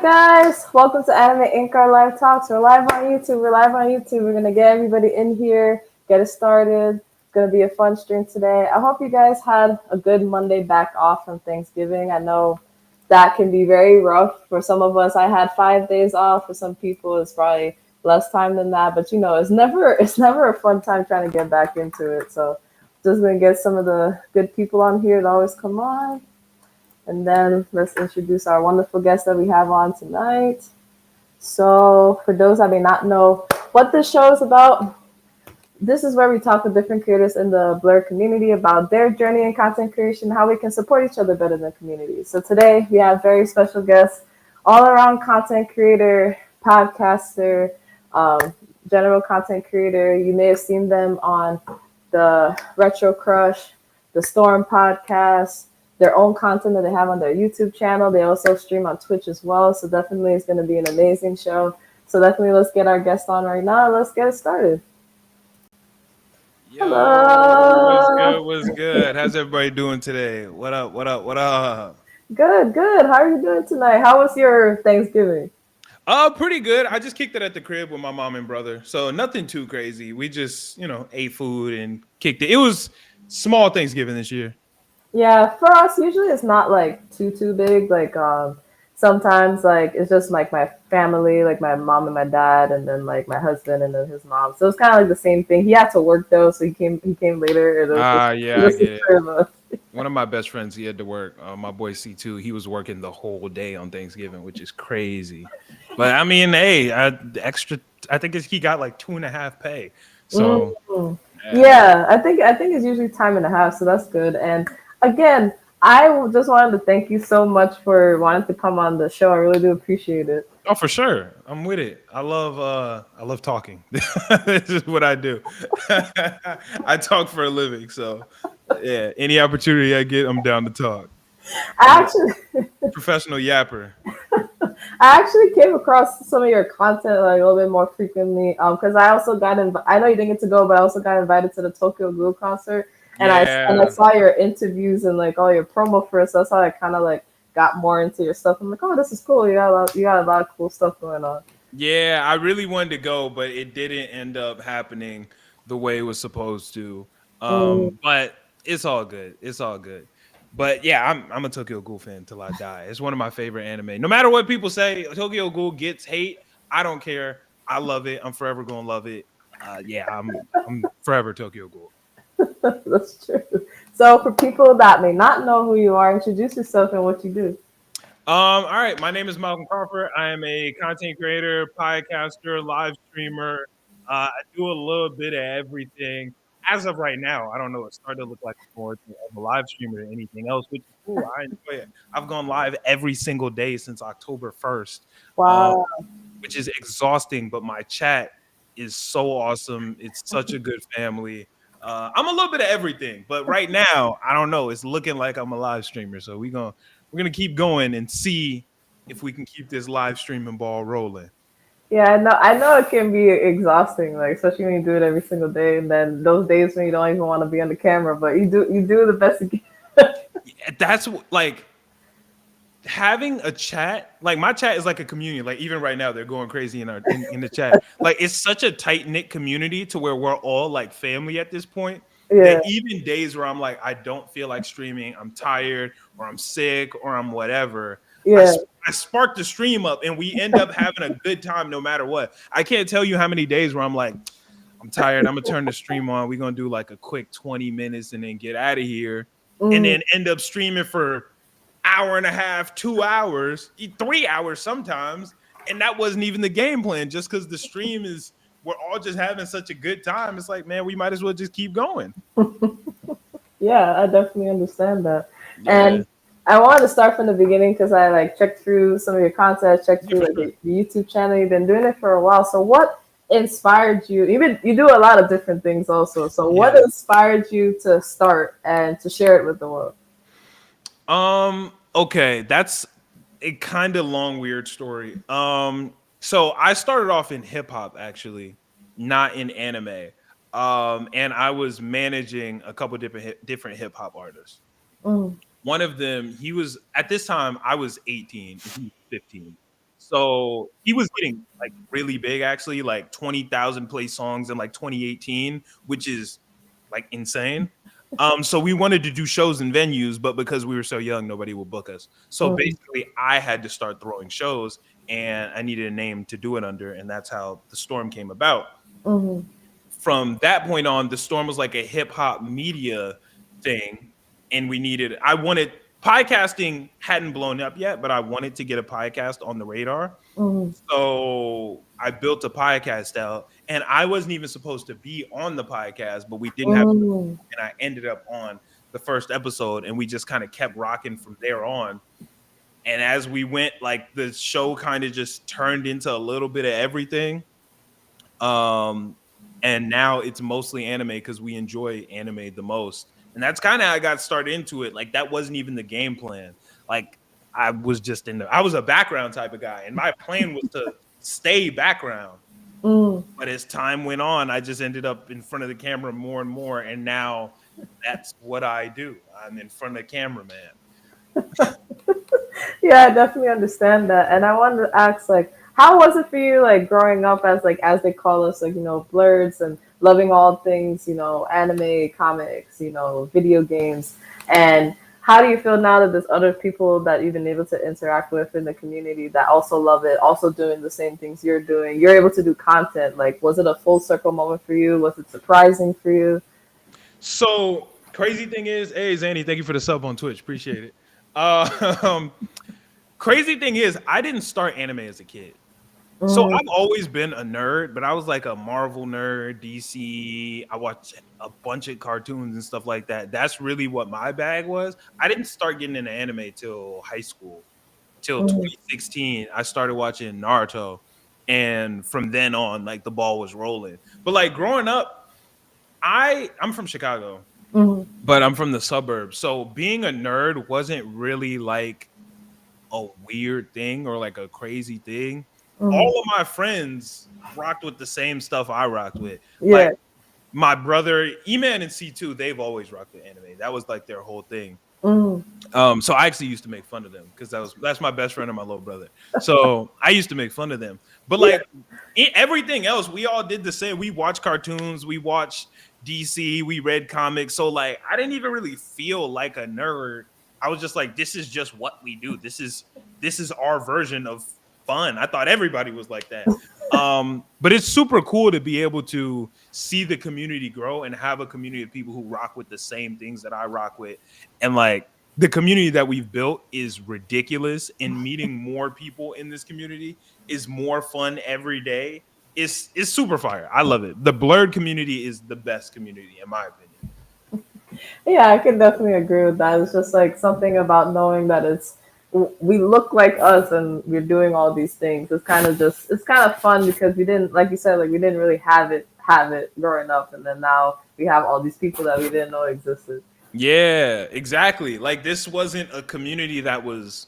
guys, welcome to AnimeinkArt Live Talks. We're live on YouTube. We're gonna get everybody in here, get it started. It's gonna be a fun stream today. I hope you guys had a good Monday back off from Thanksgiving. I know that can be very rough for some of us. I had 5 days off. For some people, it's probably less time than that. But it's never a fun time trying to get back into it. So just gonna get some of the good people on here that always come on. And then let's introduce our wonderful guest that we have on tonight. So for those that may not know what this show is about, this is where we talk with different creators in the Blur community about their journey in content creation, how we can support each other better than communities. So today we have very special guests, all around content creator, podcaster, general content creator. You may have seen them on the Retro Crush, the Storm podcast, their own content that they have on their YouTube channel. They also stream on Twitch as well. So definitely it's going to be an amazing show. So definitely let's get our guest on right now. Let's get it started. Yo, Hello. what's good? How's everybody doing today? What up? Good. How are you doing tonight? How was your Thanksgiving? Pretty good. I just kicked it at the crib with my mom and brother. So nothing too crazy. We just, ate food and kicked it. It was small Thanksgiving this year. Yeah, for us, usually it's not like too big. Like sometimes like it's just like my family, like my mom and my dad, and then like my husband and then his mom. So it's kind of like the same thing. He had to work though, so he came later. It was Yeah, I just get the it. three of us. One of my best friends, he had to work. My boy C2, he was working the whole day on Thanksgiving, which is crazy. But I mean, hey, the extra. I think he got like 2.5 pay. So Mm. Yeah, I think it's usually time and a half, so that's good. And again, just wanted to thank you so much for wanting to come on the show. I really do appreciate it. Oh, for sure. I'm with it. I love talking. This is what I do. I talk for a living. So yeah, any opportunity I get, I'm down to talk. I I'm a actually professional yapper. I actually came across some of your content like a little bit more frequently. Because I also I know you didn't get to go, but I also got invited to the Tokyo Ghoul concert, and I Yeah. saw your interviews and like all your promo for it. So that's how I kind of like got more into your stuff. I'm like, oh, this is cool. You got a lot of cool stuff going on. Yeah, I really wanted to go, but it didn't end up happening the way it was supposed to. Mm. But it's all good. It's all good. But yeah, I'm a Tokyo Ghoul fan till I die. It's one of my favorite anime. No matter what people say, Tokyo Ghoul gets hate. I don't care. I love it. I'm forever gonna love it. Yeah, I'm forever Tokyo Ghoul. That's true. So for people that may not know who you are, introduce yourself and what you do. All right. My name is Malcolm Crawford. I am a content creator, podcaster, live streamer. I do a little bit of everything. As of right now, I don't know. It's starting to look like more of a live streamer than anything else, which is cool. I enjoy it. I've gone live every single day since October 1st, um, Wow. which is exhausting, but my chat is so awesome. It's such a good family. I'm a little bit of everything, but right now, I don't know. It's looking like I'm a live streamer, so we're gonna keep going and see if we can keep this live streaming ball rolling. Yeah, I know it can be exhausting, like especially when you do it every single day, and then those days when you don't even want to be on the camera, but you do the best you can. Yeah, like having a chat. Like my chat is like a community. Like even right now, they're going crazy in the chat. Like it's such a tight knit community to where we're all like family at this point. Yeah, That even days where I'm like I don't feel like streaming, I'm tired or I'm sick or I'm whatever. I yeah. I spark the stream up and we end up having a good time no matter what. I can't tell you how many days where I'm like, I'm tired. I'm gonna turn the stream on. We're gonna do like a quick 20 minutes and then get out of here. And Mm. then end up streaming for hour and a half, 2 hours, 3 hours sometimes. And that wasn't even the game plan, just because the stream is we're all just having such a good time. It's like, man, we might as well just keep going. Yeah, I definitely understand that. Yeah. And I wanted to start from the beginning because I like checked through some of your content, checked Yeah, through for like sure. the YouTube channel. You've been doing it for a while. So what inspired you? You do a lot of different things also. So what Yeah. inspired you to start and to share it with the world? Okay, that's a kind of long, weird story. So I started off in hip hop actually, not in anime. And I was managing a couple different hip hop artists. Mm. One of them, he was at this time I was 18, and he was 15. So he was getting like really big, actually, like 20,000 play songs in like 2018, which is like insane. So we wanted to do shows in venues, but because we were so young, nobody would book us. So basically, I had to start throwing shows, and I needed a name to do it under, and that's how the Storm came about. From that point on, the Storm was like a hip hop media thing, and I wanted podcasting hadn't blown up yet, but I wanted to get a podcast on the radar. So I built a podcast out, and I wasn't even supposed to be on the podcast, but we didn't have, and I ended up on the first episode, and we just kind of kept rocking from there on. And as we went, like the show kind of just turned into a little bit of everything. And now it's mostly anime because we enjoy anime the most. And that's kind of how I got started into it. Like that wasn't even the game plan. Like I was just I was a background type of guy, and my plan was to stay background. But as time went on, I just ended up in front of the camera more and more. And now that's what I do. I'm in front of the camera, man. Yeah, I definitely understand that. And I wanted to ask, like, how was it for you, like, growing up as, like, as they call us, like, blurs and loving all things, anime, comics, video games? And how do you feel now that there's other people that you've been able to interact with in the community that also love it, also doing the same things you're doing? You're able to do content. Like, was it a full circle moment for you? Was it surprising for you? So, crazy thing is, hey, Zanny, thank you for the sub on Twitch. Appreciate it. Crazy thing is, I didn't start anime as a kid. So I've always been a nerd, but I was like a Marvel nerd, DC. I watched a bunch of cartoons and stuff like that. That's really what my bag was. I didn't start getting into anime till high school. Till 2016, I started watching Naruto. And from then on, like the ball was rolling. But like growing up, I'm from Chicago, but I'm from the suburbs. So being a nerd wasn't really like a weird thing or like a crazy thing. All of my friends rocked with the same stuff I rocked with. Yeah. Like my brother, E-Man and C2, they've always rocked with anime. That was like their whole thing. So I actually used to make fun of them because that's my best friend and my little brother. So I used to make fun of them. But like everything else, we all did the same. We watched cartoons, we watched DC, we read comics. So like I didn't even really feel like a nerd. I was just like, this is just what we do. This is our version of fun. I thought everybody was like that. But it's super cool to be able to see the community grow and have a community of people who rock with the same things that I rock with. And like the community that we've built is ridiculous, and meeting more people in this community is more fun every day. It's super fire. I love it. The blurred community is the best community in my opinion. Yeah, I can definitely agree with that. It's just like something about knowing that we look like us and we're doing all these things. It's kind of fun because we didn't, like you said, like we didn't really have it growing up, and then now we have all these people that we didn't know existed. Yeah, exactly. Like this wasn't a community that was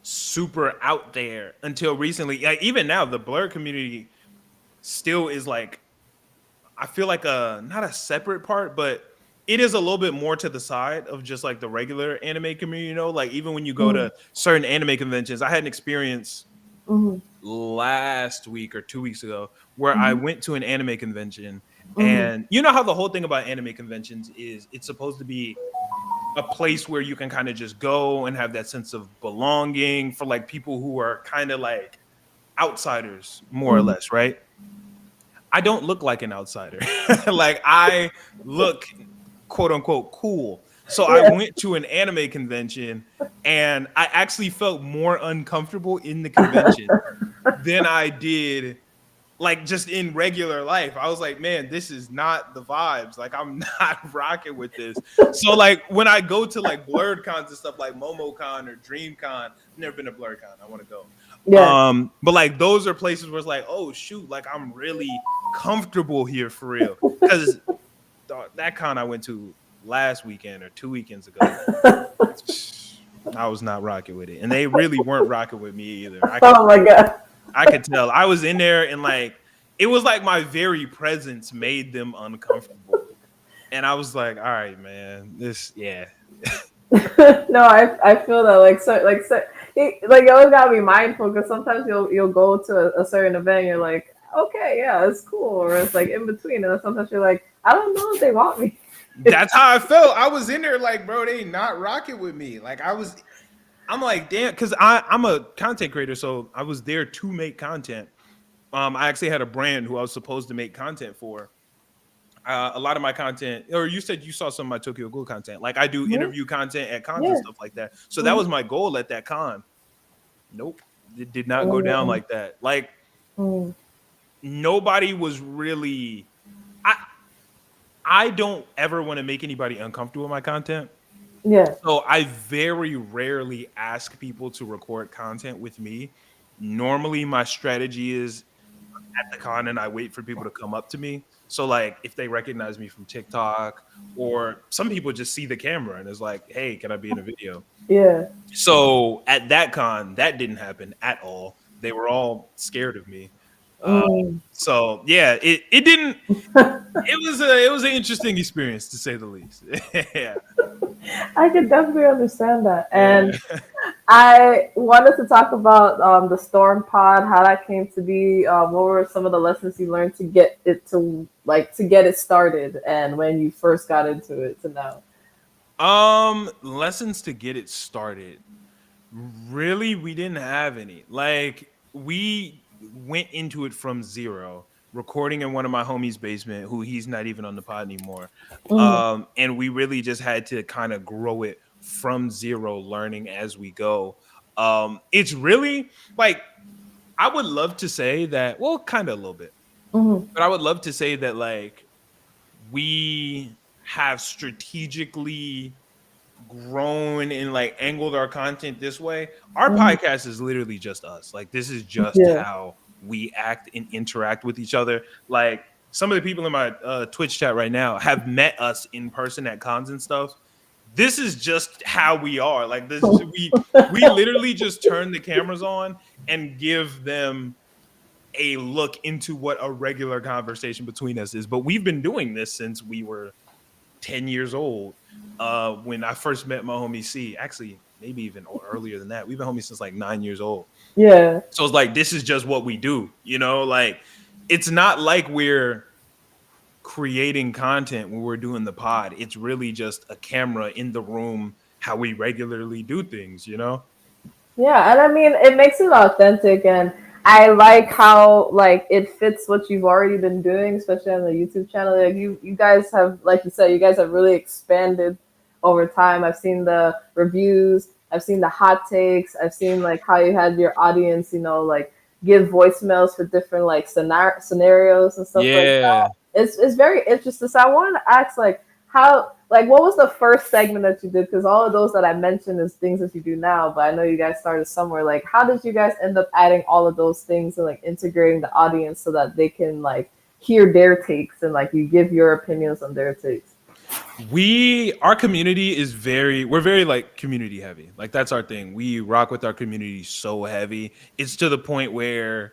super out there until recently. Like even now, the blur community still is like, I feel like not a separate part, but it is a little bit more to the side of just like the regular anime community, like even when you go to certain anime conventions. I had an experience last week or 2 weeks ago where I went to an anime convention, and you know how the whole thing about anime conventions is it's supposed to be a place where you can kind of just go and have that sense of belonging for like people who are kind of like outsiders, more or less, right? I don't look like an outsider. Like I look quote unquote cool. So I went to an anime convention and I actually felt more uncomfortable in the convention than I did like just in regular life. I was like, man, this is not the vibes. Like I'm not rocking with this. So like when I go to like blurred cons and stuff like MomoCon or DreamCon, I've never been to blurred con. I want to go. Yeah. But like those are places where it's like, oh shoot, like I'm really comfortable here for real. Because that con I went to last weekend or 2 weekends ago, I was not rocking with it, and they really weren't rocking with me either. Oh my god, I could tell. I was in there, and like it was like my very presence made them uncomfortable, and I was like, all right, man, this, yeah. No, I feel that like so like you always gotta be mindful because sometimes you'll go to a certain event and you're like, okay, yeah, it's cool, or it's like in between, and then sometimes you're like, I don't know if they want me. That's how I felt. I was in there like, bro, they not rocking with me. Like I'm like, damn, because I'm a content creator, so I was there to make content. I actually had a brand who I was supposed to make content for. A lot of my content, or you said you saw some of my Tokyo Ghoul content. Like I do Mhm. interview content at cons and Yeah. stuff like that. So that Mhm. was my goal at that con. Nope, it did not go down Mhm. like that. Like Mhm. nobody was really. I I don't ever want to make anybody uncomfortable with my content. Yeah. So I very rarely ask people to record content with me. Normally, my strategy is at the con and I wait for people to come up to me. So like if they recognize me from TikTok, or some people just see the camera and is like, "Hey, can I be in a video?" Yeah. So at that con, that didn't happen at all. They were all scared of me. Uh, Mm. so yeah, it didn't. It was an interesting experience to say the least. Yeah, I could definitely understand that. And yeah. I wanted to talk about the Storm Pod, how that came to be. What were some of the lessons you learned to get it to get it started, and when you first got into it to now? Lessons to get it started. Really, we didn't have any. Like we went into it from zero, recording in one of my homies' basement, who he's not even on the pod anymore. Mm, And we really just had to kind of grow it from zero, learning as we go. It's really like I would love to say that, well, kind of a little bit, mm, but I would love to say that like we have strategically grown and like angled our content this way. Our mm, podcast is literally just us. Like this is just yeah. how we act and interact with each other. Like some of the people in my Twitch chat right now have met us in person at cons and stuff. This is just how we are. Like this, we literally just turn the cameras on and give them a look into what a regular conversation between us is. But we've been doing this since we were 10 years old. When I first met my homie C, actually, maybe even earlier than that. We've been homies since like 9 years old. Yeah. So it's like, this is just what we do, you know? Like, it's not like we're creating content when we're doing the pod. It's really just a camera in the room, how we regularly do things, you know? Yeah, and I mean it makes it authentic, and I like how like it fits what you've already been doing, especially on the YouTube channel. Like you guys have, like you said, you guys have really expanded over time. I've seen the reviews, I've seen the hot takes, I've seen like how you had your audience, like give voicemails for different like scenarios and stuff like Yeah. that. It's very interesting. So I wanted to ask like how like what was the first segment that you did, because all of those that I mentioned is things that you do now, but I know you guys started somewhere. Like how did you guys end up adding all of those things and like integrating the audience so that they can like hear their takes and like you give your opinions on their takes? Our community is we're very like community heavy. Like that's our thing. We rock with our community so heavy. It's to the point where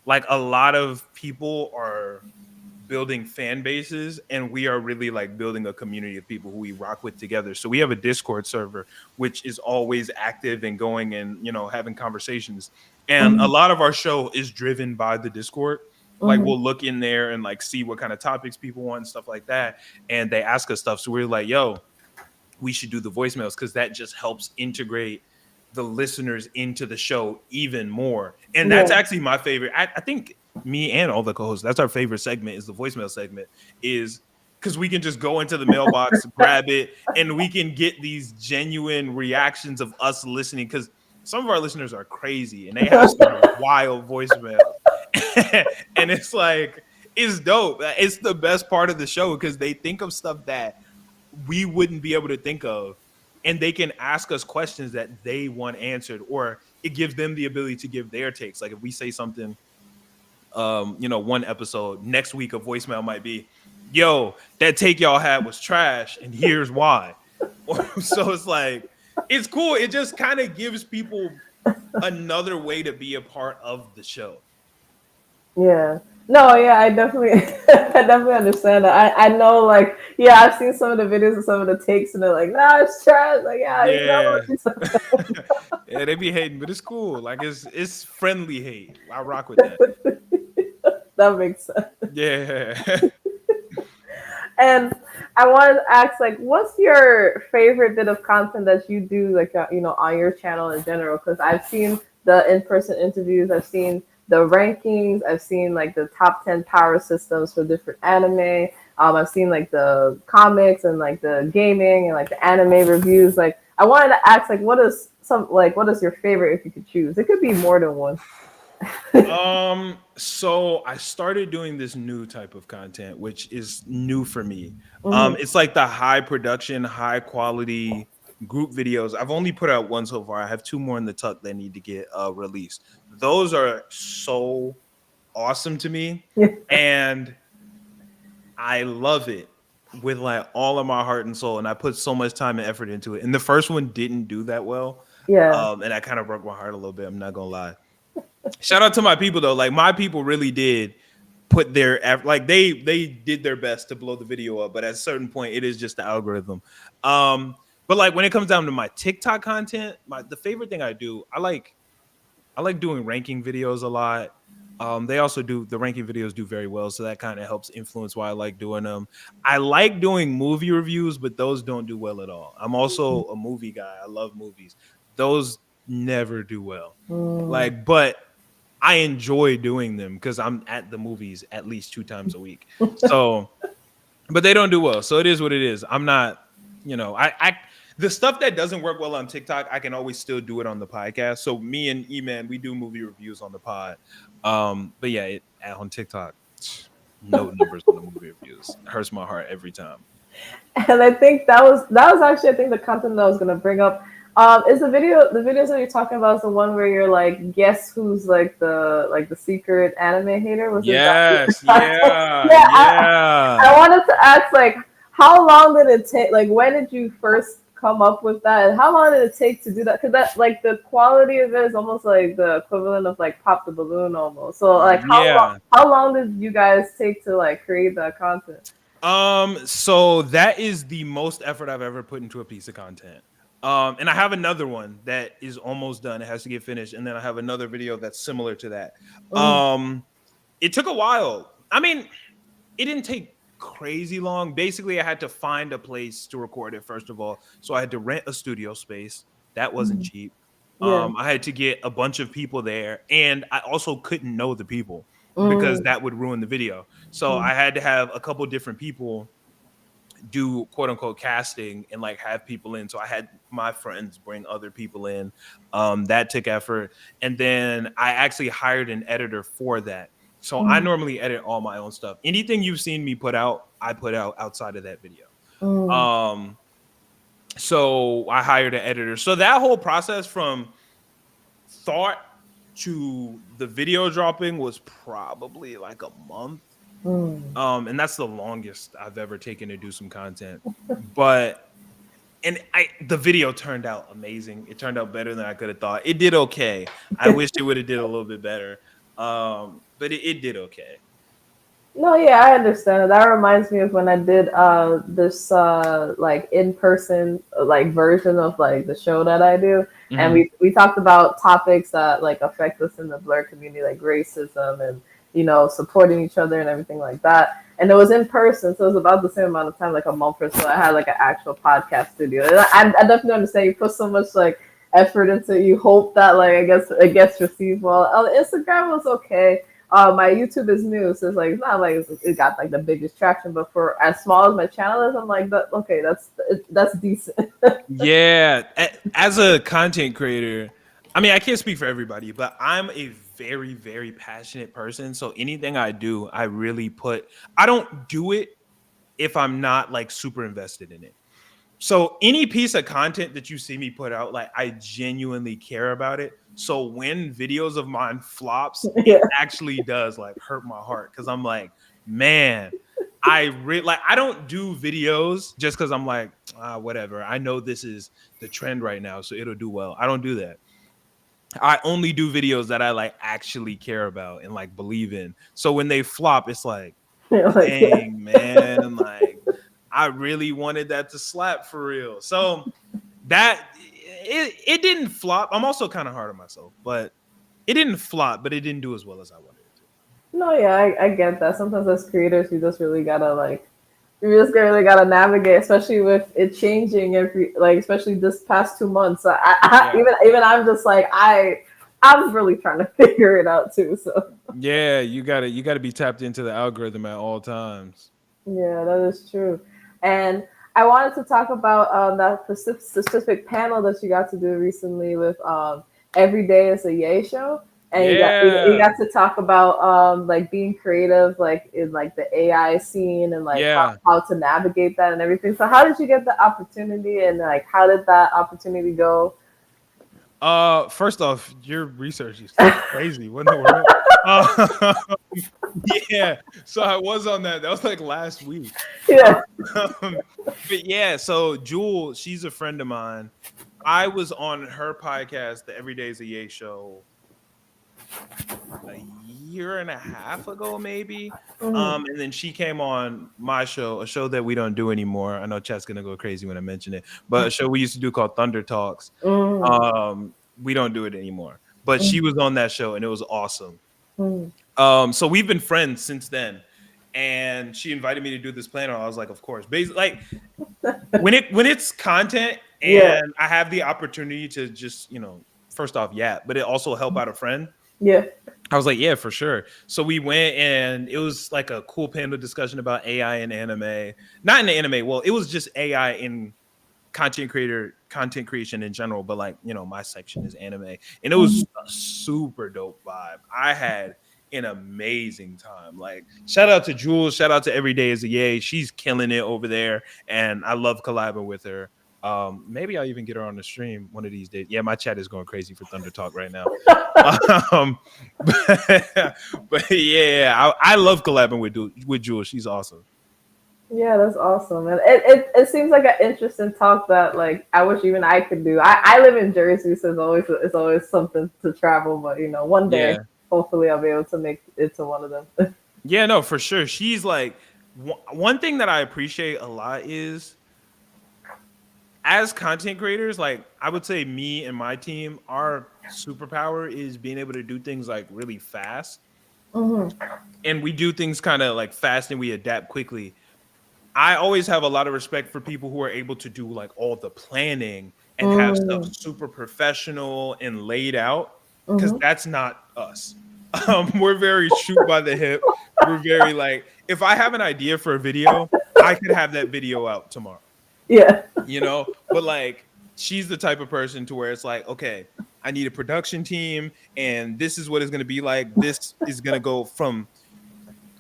like a lot of people are building fan bases, and we are really like building a community of people who we rock with together. So we have a Discord server which is always active and going and having conversations, and a Mm-hmm. lot of our show is driven by the Discord. Like Mm-hmm. we'll look in there and like see what kind of topics people want and stuff like that, and they ask us stuff, so we're like, yo, we should do the voicemails, because that just helps integrate the listeners into the show even more. And that's Yeah. actually my favorite. I think me and all the co-hosts, that's our favorite segment, is the voicemail segment, is because we can just go into the mailbox, grab it, and we can get these genuine reactions of us listening, because some of our listeners are crazy and they have some wild voicemails. And it's like, it's dope. It's the best part of the show, because they think of stuff that we wouldn't be able to think of, and they can ask us questions that they want answered, or it gives them the ability to give their takes. Like if we say something, one episode, next week a voicemail might be, yo, that take y'all had was trash and here's why. So it's like, it's cool. It just kind of gives people another way to be a part of the show. Yeah. No, yeah, I definitely, I definitely understand that. I know, like, yeah, I've seen some of the videos and some of the takes, and they're like, "Nah, it's trash." Like, yeah, you Yeah. know, Yeah, they be hating, but it's cool. Like it's friendly hate. I rock with that. that makes sense. Yeah. And I wanted to ask, like, what's your favorite bit of content that you do, like, on your channel in general? Because I've seen the in-person interviews, I've seen the rankings, I've seen like the top 10 power systems for different anime. I've seen like the comics and like the gaming and like the anime reviews. Like, I wanted to ask, like, what is your favorite if you could choose? It could be more than one. So I started doing this new type of content, which is new for me. Hmm. It's like the high production, high quality group videos. I've only put out one so far. I have two more in the tuck that need to get released. Those are so awesome to me, and I love it with like all of my heart and soul. And I put so much time and effort into it. And the first one didn't do that well, Yeah. and that kind of broke my heart a little bit. I'm not gonna lie. Shout out to my people though. Like my people really did put their like they did their best to blow the video up, but at a certain point it is just the algorithm. But like when it comes down to my TikTok content, the favorite thing I do, I like doing ranking videos a lot. They also do the ranking videos do very well, so that kind of helps influence why I like doing them. I like doing movie reviews, but those don't do well at all. I'm also a movie guy. I love movies. Those never do well. Mm. Like, but I enjoy doing them because I'm at the movies at least 2 times a week. So, but they don't do well. So it is what it is. I'm not, I the stuff that doesn't work well on TikTok, I can always still do it on the podcast. So me and E-Man, we do movie reviews on the pod. But yeah, on TikTok, no numbers on the movie reviews. It hurts my heart every time. And I think that was actually, I think, the content that I was gonna bring up. Is the videos that you're talking about is the one where you're like, guess who's like the secret anime hater? Was it Yes, that? yeah, Yeah, I yeah. wanted to ask, like, how long did it take? Like, when did you first come up with that, and how long did it take to do that? Because that, like, the quality of it is almost like the equivalent of like Pop the Balloon almost. So, like, Yeah. how long did you guys take to like create that content? So that is the most effort I've ever put into a piece of content. And I have another one that is almost done. It has to get finished, and then I have another video that's similar to that. Mm, Um, it took a while. I mean, it didn't take crazy long. Basically, I had to find a place to record it first of all. So I had to rent a studio space. That wasn't mm, cheap. yeah. I had to get a bunch of people there, and I also couldn't know the people because Mm, that would ruin the video. So mm, I had to have a couple different people do quote unquote casting and like have people in. So I had my friends bring other people in. That took effort. And then I actually hired an editor for that. So I mm, normally edit all my own stuff. Anything you've seen me put out, I put out outside of that video. mm. Um, so I hired an editor. So that whole process from thought to the video dropping was probably like a month. Mm. And that's the longest I've ever taken to do some content. But the video turned out amazing. It turned out better than I could have thought. It did okay. I wish it would have did a little bit better. But it did okay. No, yeah, I understand. That reminds me of when I did this like in person like version of like the show that I do, and Mhm. we talked about topics that like affect us in the Blur community, like racism and supporting each other and everything like that. And it was in person, so it was about the same amount of time, like a month or so. I had like an actual podcast studio, and I definitely understand. You put so much like effort into it. You hope that like I guess it gets received well. Instagram was okay. My YouTube is new, so it's not like it got like the biggest traction, but for as small as my channel is, I'm like, okay, that's decent. Yeah, as a content creator, I mean, I can't speak for everybody, but I'm a very, very passionate person. So anything I do, I really I don't do it if I'm not like super invested in it. So any piece of content that you see me put out, like I genuinely care about it. So when videos of mine flops, it Yeah. actually does like hurt my heart because I'm like, man, I don't do videos just because I'm like, whatever. I know this is the trend right now, so it'll do well. I don't do that. I only do videos that I like actually care about and like believe in. So when they flop, it's like, Like, dang, man, like I really wanted that to slap for real. So that it didn't flop. I'm also kind of hard on myself, but it didn't flop, but it didn't do as well as I wanted it to. no, yeah, I get that. Sometimes as creators, we just really gotta like, we just really gotta navigate, especially with it changing every, like, especially this past 2 months. Yeah. Even I'm just like, I'm really trying to figure it out too. So Yeah, you gotta be tapped into the algorithm at all times. yeah, that is true. And I wanted to talk about that specific panel that you got to do recently with Every Day is a Yay show. And you Yeah. got to talk about like being creative like in like the AI scene and like Yeah. how to navigate that and everything. So how did you get the opportunity and like how did that opportunity go? First off, your research is crazy. What in the world? Uh, yeah. So I was on that. That was like last week. Yeah. But yeah, so Jewel, she's a friend of mine. I was on her podcast, the Everyday's a Yay show, a year and a half ago, maybe. Mhm. And then she came on my show, a show that we don't do anymore. I know chat's gonna go crazy when I mention it, but a show we used to do called Thunder Talks. Mhm. We don't do it anymore. But she was on that show and it was awesome. Mhm. So we've been friends since then. And she invited me to do this planner. I was like, of course. Basically, like when it's content Yeah. and I have the opportunity to just, first off, yeah, but it also help out a friend. Yeah. I was like, yeah, for sure. So we went and it was like a cool panel discussion about AI and anime. Not in the anime. Well, it was just AI in content creation in general, but like, my section is anime. And it was Mhm. a super dope vibe. I had an amazing time. Like, shout out to Jules, shout out to Every Day is a Yay. She's killing it over there. And I love collabing with her. Maybe I'll even get her on the stream one of these days. Yeah, my chat is going crazy for Thunder Talk right now. um, but yeah, I love collabing with Jules. She's awesome. Yeah, that's awesome. And it seems like an interesting talk that like I wish even I could do. I live in Jersey, so it's always something to travel, but one day Yeah. hopefully I'll be able to make it to one of them. Yeah, no, for sure. She's like one thing that I appreciate a lot is as content creators, like I would say me and my team, our superpower is being able to do things like really fast. Hmm. And we do things kind of like fast and we adapt quickly. I always have a lot of respect for people who are able to do like all the planning and have stuff Mm. super professional and laid out because Hmm. that's not us. We're very shoot by the hip. We're very like, if I have an idea for a video, I could have that video out tomorrow, Yeah. But like, she's the type of person to where it's like, okay, I need a production team, and this is what it's going to be like. This is going to go from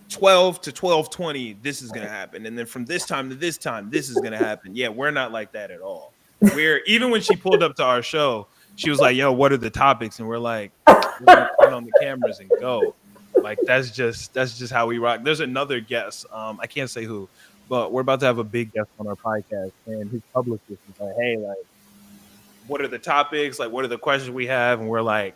12 to 12:20, this is going to happen. And then from this time to this time, this is going to happen. Yeah, we're not like that at all. We're even when she pulled up to our show, she was like, yo, what are the topics? And we're like, we're going to turn on the cameras and go. Like that's just how we rock. There's another guest. I can't say who, but we're about to have a big guest on our podcast, and his publicist is like, hey, like, what are the topics? Like, what are the questions we have? And we're like,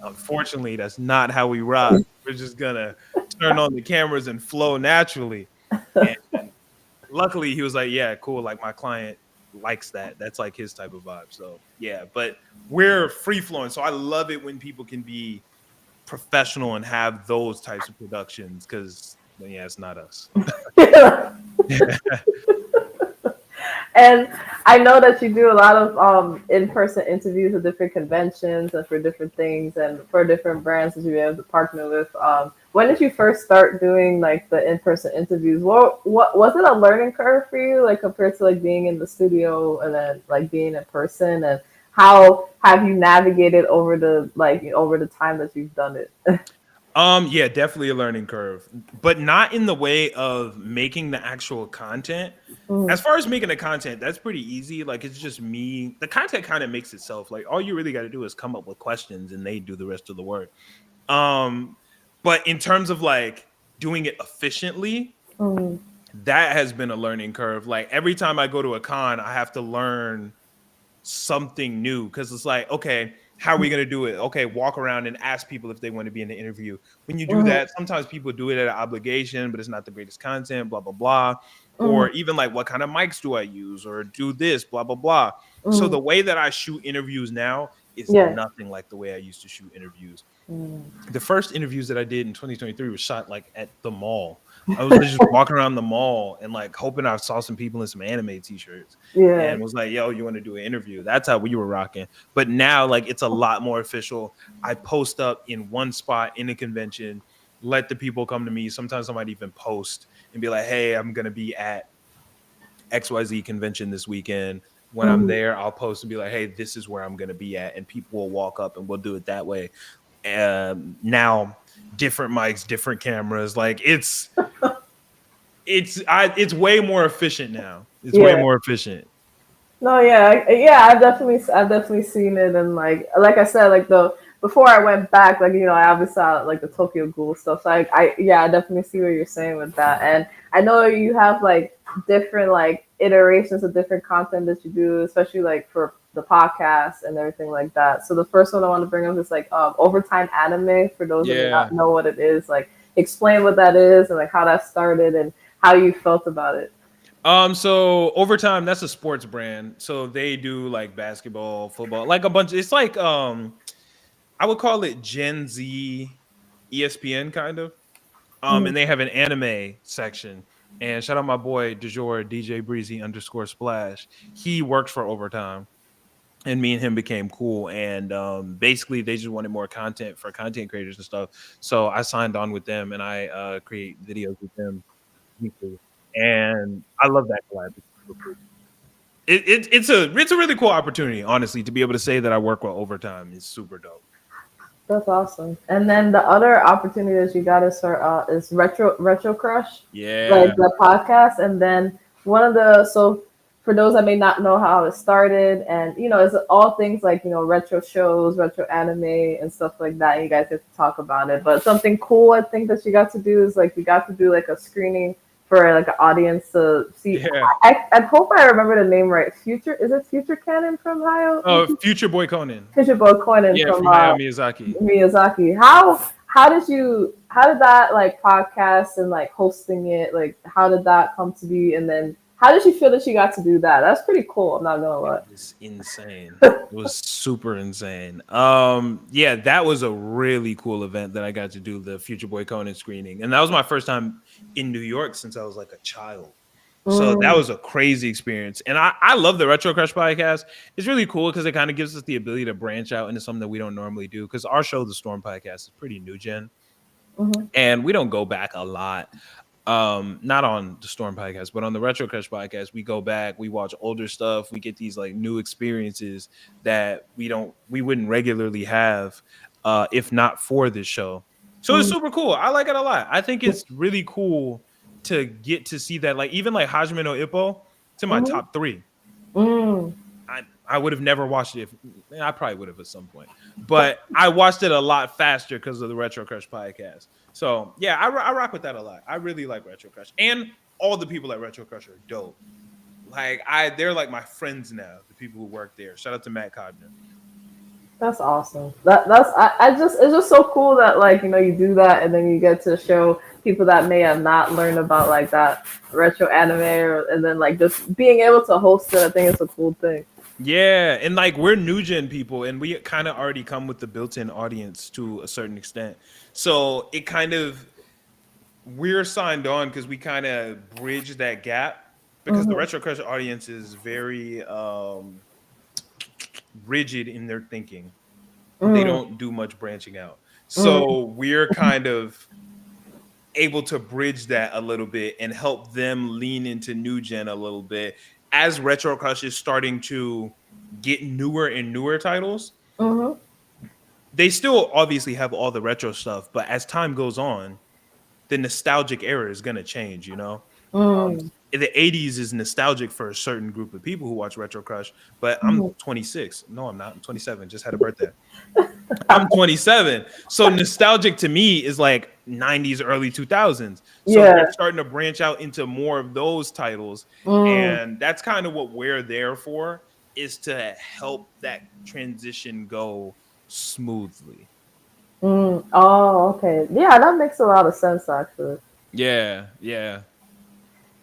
unfortunately, that's not how we rock. We're just gonna turn on the cameras and flow naturally. And luckily, he was like, "Yeah, cool. Like my client likes that. That's like his type of vibe." So yeah, but we're free flowing. So I love it when people can be professional and have those types of productions because yeah, it's not us. And I know that you do a lot of in-person interviews at different conventions and for different things and for different brands that you've been able to partner with. When did you first start doing like the in-person interviews? What was it a learning curve for you, like compared to like being in the studio and then like being in person? And how have you navigated over the time that you've done it? Yeah, definitely a learning curve, but not in the way of making the actual content. As Mm. far as making the content, that's pretty easy. Like it's just me. The content kind of makes itself. Like all you really got to do is come up with questions and they do the rest of the work. Um, but in terms of like doing it efficiently, Mm. that has been a learning curve. Like every time I go to a con, I have to learn something new because it's like, okay, how are we going to do it? Okay, walk around and ask people if they want to be in the interview. When you do Mm-hmm. that, sometimes people do it at an obligation, but it's not the greatest content, blah, blah, blah. Or Mm-hmm. even like, what kind of mics do I use? Or do this, blah, blah, blah. So Mm-hmm. the way that I shoot interviews now is Yeah. nothing like the way I used to shoot interviews. Mm. The first interviews that I did in 2023 was shot like at the mall. I was just walking around the mall and like hoping I saw some people in some anime t-shirts Yeah. and was like, yo, you want to do an interview? That's how we were rocking. But now like it's a lot more official. I post up in one spot in a convention, let the people come to me. Sometimes I might even post and be like, hey, I'm going to be at XYZ convention this weekend. When I'm there, I'll post and be like, hey, this is where I'm going to be at. And people will walk up and we'll do it that way. Now different mics, different cameras, like it's way more efficient now. It's way more efficient. No, yeah, I've definitely seen it, and like I said, like the before I went back, like I obviously saw like the Tokyo Ghoul stuff. So I definitely see what you're saying with that, and I know you have like different like iterations of different content that you do, especially like for the podcast and everything like that. So the first one I want to bring up is like overtime anime. For those that may not know what it is, like explain what that is and like how that started and how you felt about it. So Overtime, that's a sports brand. So they do like basketball, football, like a bunch. It's like I would call it Gen Z ESPN kind of. And they have an anime section. And shout out my boy du jour, DJ Breezy _splash. He works for Overtime. And me and him became cool. And basically they just wanted more content for content creators and stuff. So I signed on with them and I create videos with them. And I love that collab. It's a really cool opportunity, honestly, to be able to say that I work with Overtime is super dope. That's awesome. And then the other opportunity that you got is Retro Crush, like the podcast. And then so for those that may not know how it started, and it's all things like retro shows, retro anime, and stuff like that. And you guys get to talk about it. But something cool I think that you got to do is like you got to do like a screening for like an audience to see. Yeah. I hope I remember the name right. Is it Future Canon from Hayao? Oh, Future Boy Conan. Future Boy Conan from Hayao Miyazaki. How did that like podcast and like hosting it, like how did that come to be, and then how did you feel that you got to do that? That's pretty cool. I'm not gonna lie. It's insane. It was super insane. Yeah, that was a really cool event that I got to do, the Future Boy Conan screening. And that was my first time in New York since I was like a child. So that was a crazy experience. And I love the Retro Crush podcast. It's really cool because it kind of gives us the ability to branch out into something that we don't normally do. Because our show, The Storm Podcast, is pretty new gen. And we don't go back a lot. Not on the Storm podcast, but on the Retro Crush podcast, we go back, we watch older stuff, we get these like new experiences that we wouldn't regularly have if not for this show. So it's super cool. I like it a lot. I think it's really cool to get to see that, like even like Hajime no Ippo, it's in my top 3. I would have never watched it I probably would have at some point, but I watched it a lot faster because of the Retro Crush podcast. So yeah, I rock with that a lot. I really like Retro Crush, and all the people at Retro Crush are dope. Like they're like my friends now. The people who work there. Shout out to Matt Codner. That's awesome. It's just so cool that like you do that and then you get to show people that may have not learned about like that retro anime, and then like just being able to host it. I think it's a cool thing. Yeah, and like we're new gen people, and we kind of already come with the built-in audience to a certain extent. So it kind of we're signed on because we kind of bridge that gap because the Retro Crush audience is very rigid in their thinking. They don't do much branching out. So we're kind of able to bridge that a little bit and help them lean into new gen a little bit as Retro Crush is starting to get newer and newer titles. They still obviously have all the retro stuff, but as time goes on, the nostalgic era is going to change, the 80s is nostalgic for a certain group of people who watch Retro Crush, but I'm 26. No, I'm not. I'm 27. Just had a birthday. I'm 27. So nostalgic to me is like 90s, early 2000s. So they're starting to branch out into more of those titles. And that's kind of what we're there for, is to help that transition go smoothly. Oh, okay. Yeah, that makes a lot of sense actually. Yeah, yeah.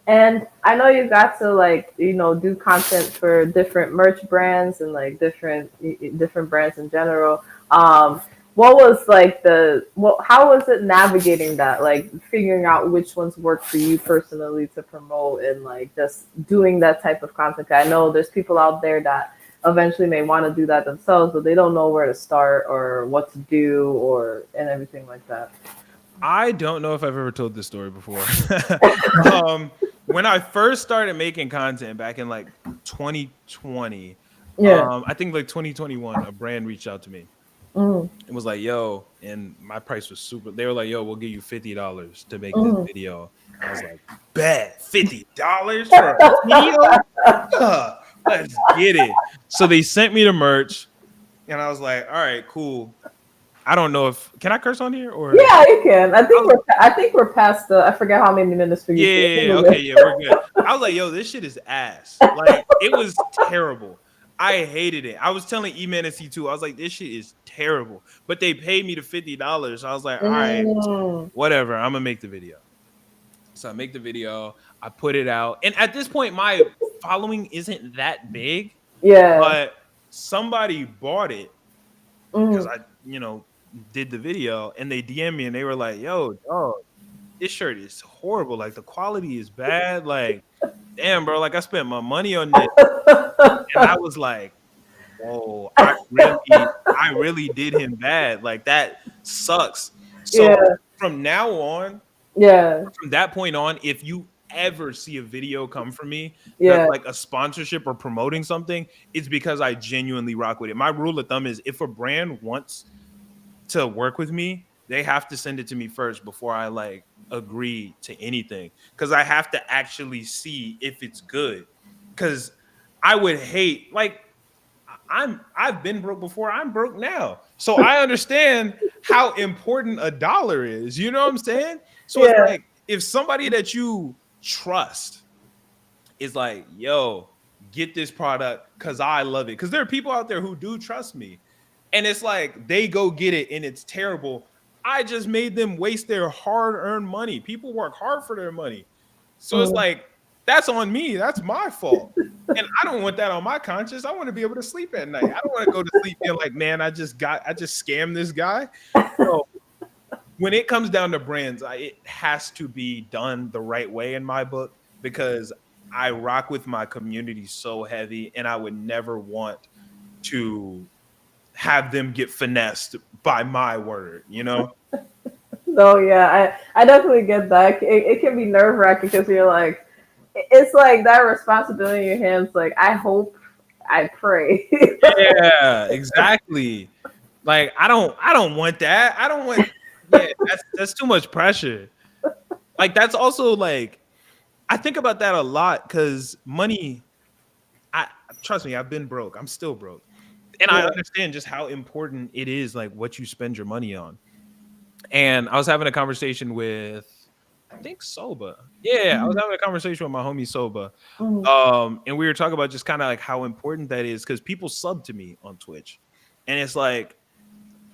And I know you got to like, do content for different merch brands and like different brands in general. What was like how was it navigating that? Like figuring out which ones work for you personally to promote and like just doing that type of content. 'Cause I know there's people out there that eventually may want to do that themselves, but they don't know where to start or what to do and everything like that. I don't know if I've ever told this story before. When I first started making content back in like 2020, Yeah. I think like 2021, a brand reached out to me Mm, and was like, "Yo," and my price was super. They were like, "Yo, we'll give you $50 to make this mm. video." I was like, "Bet $50 for a video? Huh, let's get it." So they sent me the merch, and I was like, "All right, cool." I don't know if can I curse on here or Yeah, you can. I I think was, we're past the. I forget how many minutes for you. yeah, So I yeah, think yeah, we're okay, good. yeah, we're good. I was like, "Yo, this shit is ass." Like it was terrible. I hated it. I was telling E-Man and C2, I was like, "This shit is terrible." But they paid me the $50. I was like, "All right, Mm, whatever. I'm gonna make the video." So I make the video. I put it out, and at this point, my following isn't that big, yeah. but somebody bought it because Mm. I, did the video, and they DM me and they were like, "Yo, dog, this shirt is horrible. Like the quality is bad. Like, damn, bro. Like I spent my money on this." And I was like, "Whoa, I really did him bad. Like that sucks." So Yeah. from now on, Yeah. from that point on, if you ever see a video come from me that's Yeah. like a sponsorship or promoting something, it's because I genuinely rock with it. My rule of thumb is if a brand wants to work with me, they have to send it to me first before I like agree to anything. Cause I have to actually see if it's good. Cause I would hate like I've been broke before. I'm broke now. So I understand how important a dollar is. You know what I'm saying? So it's Yeah. like if somebody that you trust is like, yo, get this product because I love it. Because there are people out there who do trust me. And it's like they go get it and it's terrible. I just made them waste their hard-earned money. People work hard for their money. So it's Mm. like, that's on me. That's my fault. And I don't want that on my conscience. I want to be able to sleep at night. I don't want to go to sleep being like, man, I just scammed this guy. So when it comes down to brands, it has to be done the right way in my book because I rock with my community so heavy and I would never want to have them get finessed by my word, you know? No, yeah, I definitely get that. It can be nerve wracking because you're like, it's like that responsibility in your hands. Like, I hope, I pray. Yeah, exactly. Like I don't want that. I don't want yeah, that's too much pressure. Like that's also like I think about that a lot cuz money I trust me, I've been broke. I'm still broke. And I Yeah. understand just how important it is like what you spend your money on. And I was having a conversation with I think Soba. Yeah, I was having a conversation with my homie Soba. Mhm. And we were talking about just kind of like how important that is because people sub to me on Twitch. And it's like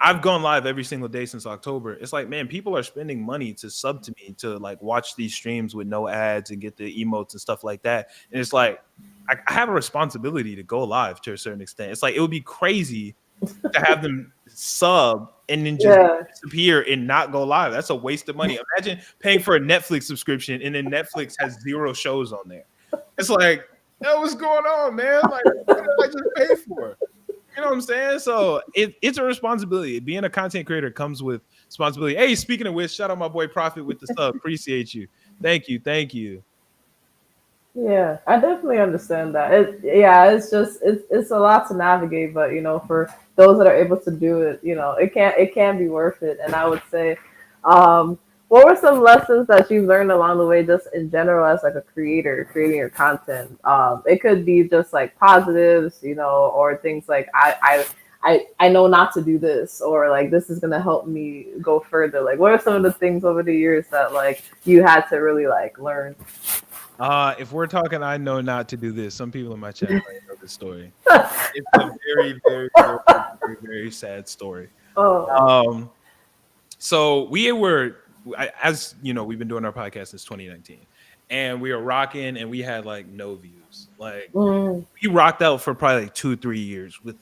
I've gone live every single day since October. It's like, man, people are spending money to sub to me to like watch these streams with no ads and get the emotes and stuff like that. And it's like, I have a responsibility to go live to a certain extent. It's like, it would be crazy to have them sub and then just Yeah. disappear and not go live. That's a waste of money. Imagine paying for a Netflix subscription and then Netflix has 0 shows on there. It's like, yo, what's going on, man? Like, what did I just pay for? You know what I'm saying? So it's a responsibility. Being a content creator comes with responsibility. Hey, speaking of which, shout out my boy Prophet with the sub. Appreciate you. Thank you. Thank you. Yeah, I definitely understand that. Yeah, it's just it's a lot to navigate, but for those that are able to do it, it can be worth it. And I would say, what were some lessons that you've learned along the way, just in general as like a creator, creating your content? It could be just like positives, or things like I know not to do this, or like this is gonna help me go further. Like, what are some of the things over the years that like you had to really like learn? If we're talking, I know not to do this. Some people in my chat might know this story. It's a very, very, very, very, very sad story. Oh. Um, so we were, as you know, we've been doing our podcast since 2019, and we were rocking, and we had like no views. Like Mm. we rocked out for probably like 2-3 years with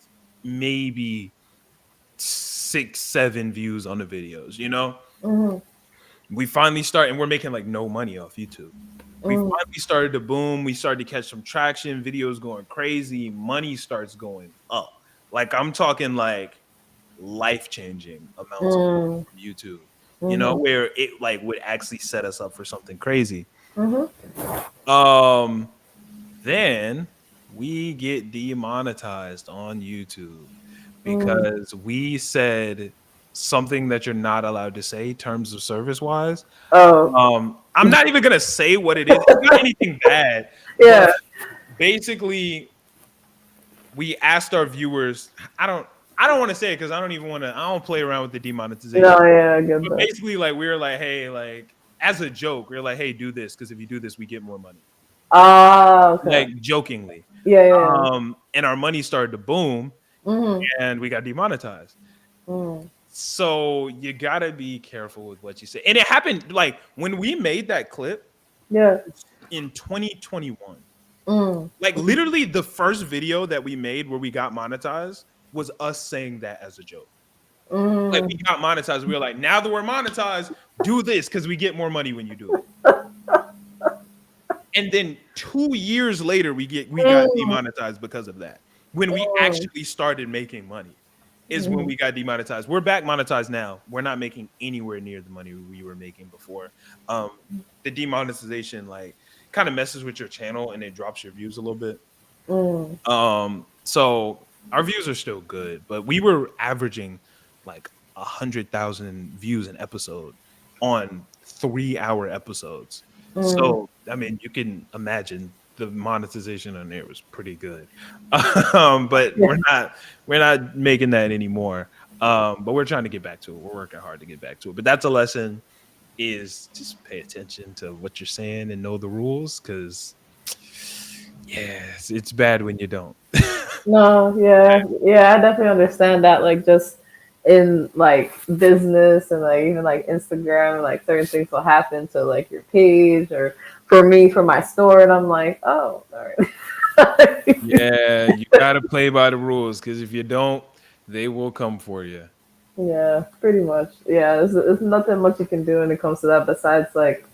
maybe 6-7 views on the videos. Mm. We finally start, and we're making like no money off YouTube. We Mm. finally started to boom. We started to catch some traction. Videos going crazy. Money starts going up. Like I'm talking like life-changing amounts of Mm. from YouTube. Mhm. Where it like would actually set us up for something crazy. Mhm. Then we get demonetized on YouTube Mm. because we said something that you're not allowed to say, terms of service wise. Oh. I'm not even gonna say what it is. It's not anything bad, Yeah. but basically, we asked our viewers. I don't want to say it because I don't play around with the demonetization. No, yeah, I get But that. basically, like we were like, hey, like as a joke, we are like, hey, do this because if you do this, we get more money. Ah, okay. Like jokingly. Yeah, yeah. And our money started to boom, Mhm. and we got demonetized. Mm. So you gotta be careful with what you say. And it happened like when we made that clip Yeah. in 2021. Mm. Like literally the first video that we made where we got monetized was us saying that as a joke. Like we Mm. got monetized. We were like, now that we're monetized, do this because we get more money when you do it. And then 2 years later, we got Mm. demonetized because of that. When we Mm. actually started making money, is when Mhm. we got demonetized. We're back monetized now. We're not making anywhere near the money we were making before. The demonetization like kind of messes with your channel and it drops your views a little bit. Mm. So our views are still good, but we were averaging like 100,000 views an episode on 3-hour episodes. Mm. So I mean, you can imagine the monetization on there was pretty good. But Yeah. we're not making that anymore. But we're trying to get back to it. We're working hard to get back to it. But that's a lesson is just pay attention to what you're saying and know the rules because yeah, it's bad when you don't. No, yeah, yeah, I definitely understand that. Like, just in like business and like even like Instagram, like certain things will happen to like your page or for me for my store, and I'm like, oh, all right. Yeah, you gotta play by the rules because if you don't, they will come for you. Yeah, pretty much. Yeah, there's nothing much you can do when it comes to that besides like,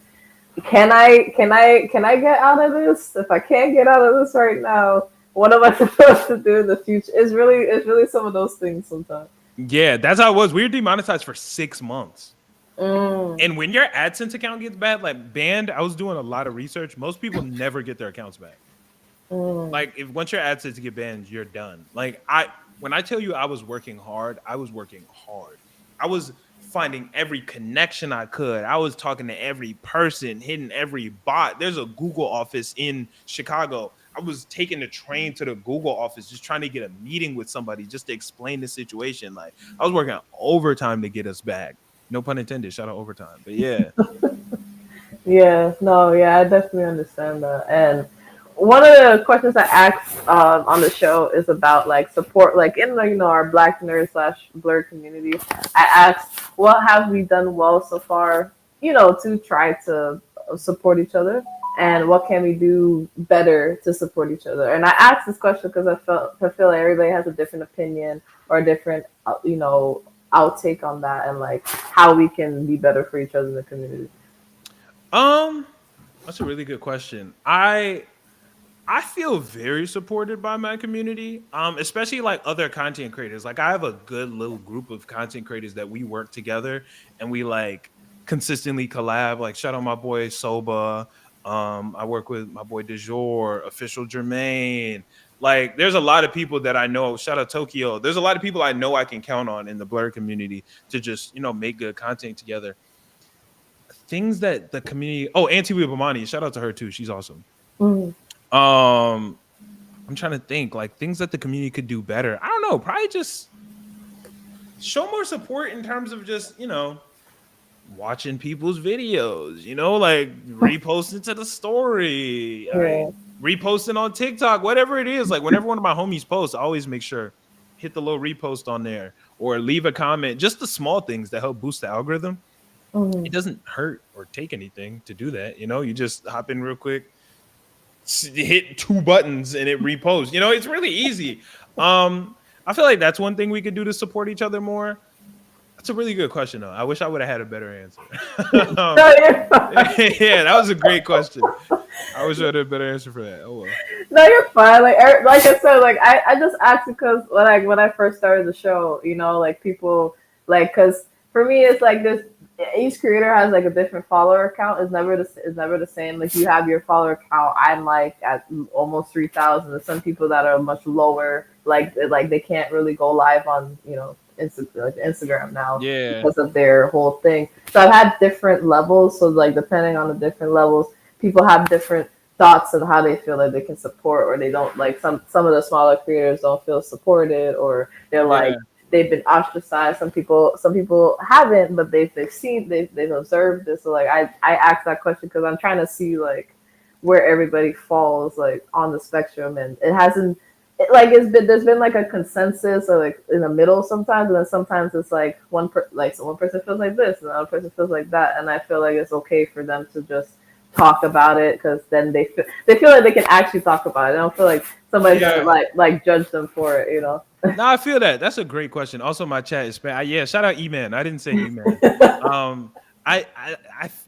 can I get out of this? If I can't get out of this right now, what am I supposed to do in the future? It's really some of those things sometimes. Yeah, that's how it was. We were demonetized for 6 months. Mm. And when your AdSense account gets banned, I was doing a lot of research. Most people never get their accounts back. Mm. Like if once your AdSense get banned, you're done. Like when I tell you I was working hard, I was working hard. I was finding every connection I could. I was talking to every person, hitting every bot. There's a Google office in Chicago. I was taking the train to the Google office, just trying to get a meeting with somebody, just to explain the situation. Like I was working overtime to get us back. No pun intended. Shout out overtime. But yeah. Yeah, no, yeah, I definitely understand that. And one of the questions I asked on the show is about like support, like in the our Black nerd slash blur community. I asked, what have we done well so far, to try to support each other, and what can we do better to support each other? And I asked this question because I feel like everybody has a different opinion or a different, outtake on that, and like how we can be better for each other in the community. Um, that's a really good question. I feel very supported by my community, especially like other content creators. Like I have a good little group of content creators that we work together and we like consistently collab. Like shout out my boy Soba. I work with my boy De Jour, Official Jermaine. Like there's a lot of people that I know. Shout out Tokyo. There's a lot of people I know I can count on in the Blur community to just make good content together. Things that the community. Oh, Auntie Wibamani. Shout out to her too. She's awesome. Mm. I'm trying to think like things that the community could do better. I don't know, probably just show more support in terms of just, watching people's videos, like reposting to the story, Yeah. reposting on TikTok, whatever it is. Like whenever one of my homies posts, I always make sure hit the little repost on there or leave a comment. Just the small things that help boost the algorithm. It doesn't hurt or take anything to do that. You just hop in real quick, hit 2 buttons, and it reposts. It's really easy. I feel like that's one thing we could do to support each other more. That's a really good question, though. I wish I would have had a better answer. Yeah, that was a great question. I wish I had a better answer for that. Oh well. No, you're fine. Like I said, like I just asked because when I first started the show, like people because for me it's like this. Each creator has like a different follower count. It's never the same. Like you have your follower count. I'm like at almost 3,000. There's some people that are much lower. Like they can't really go live on Instagram now because of their whole thing. So I've had different levels. So like depending on the different levels, people have different thoughts of how they feel like they can support, or they don't. Like some of the smaller creators don't feel supported, or they're like they've been ostracized. Some people haven't, but they've observed this. So like I asked that question because I'm trying to see like where everybody falls like on the spectrum, and it hasn't. There's been like a consensus or like in the middle sometimes, and then sometimes it's like one person feels like this and another person feels like that, and I feel like it's okay for them to just talk about it because then they feel like they can actually talk about it. I don't feel like somebody's gonna like judge them for it, No, I feel that. That's a great question. Also, my chat is shout out E-Man. I didn't say E-Man.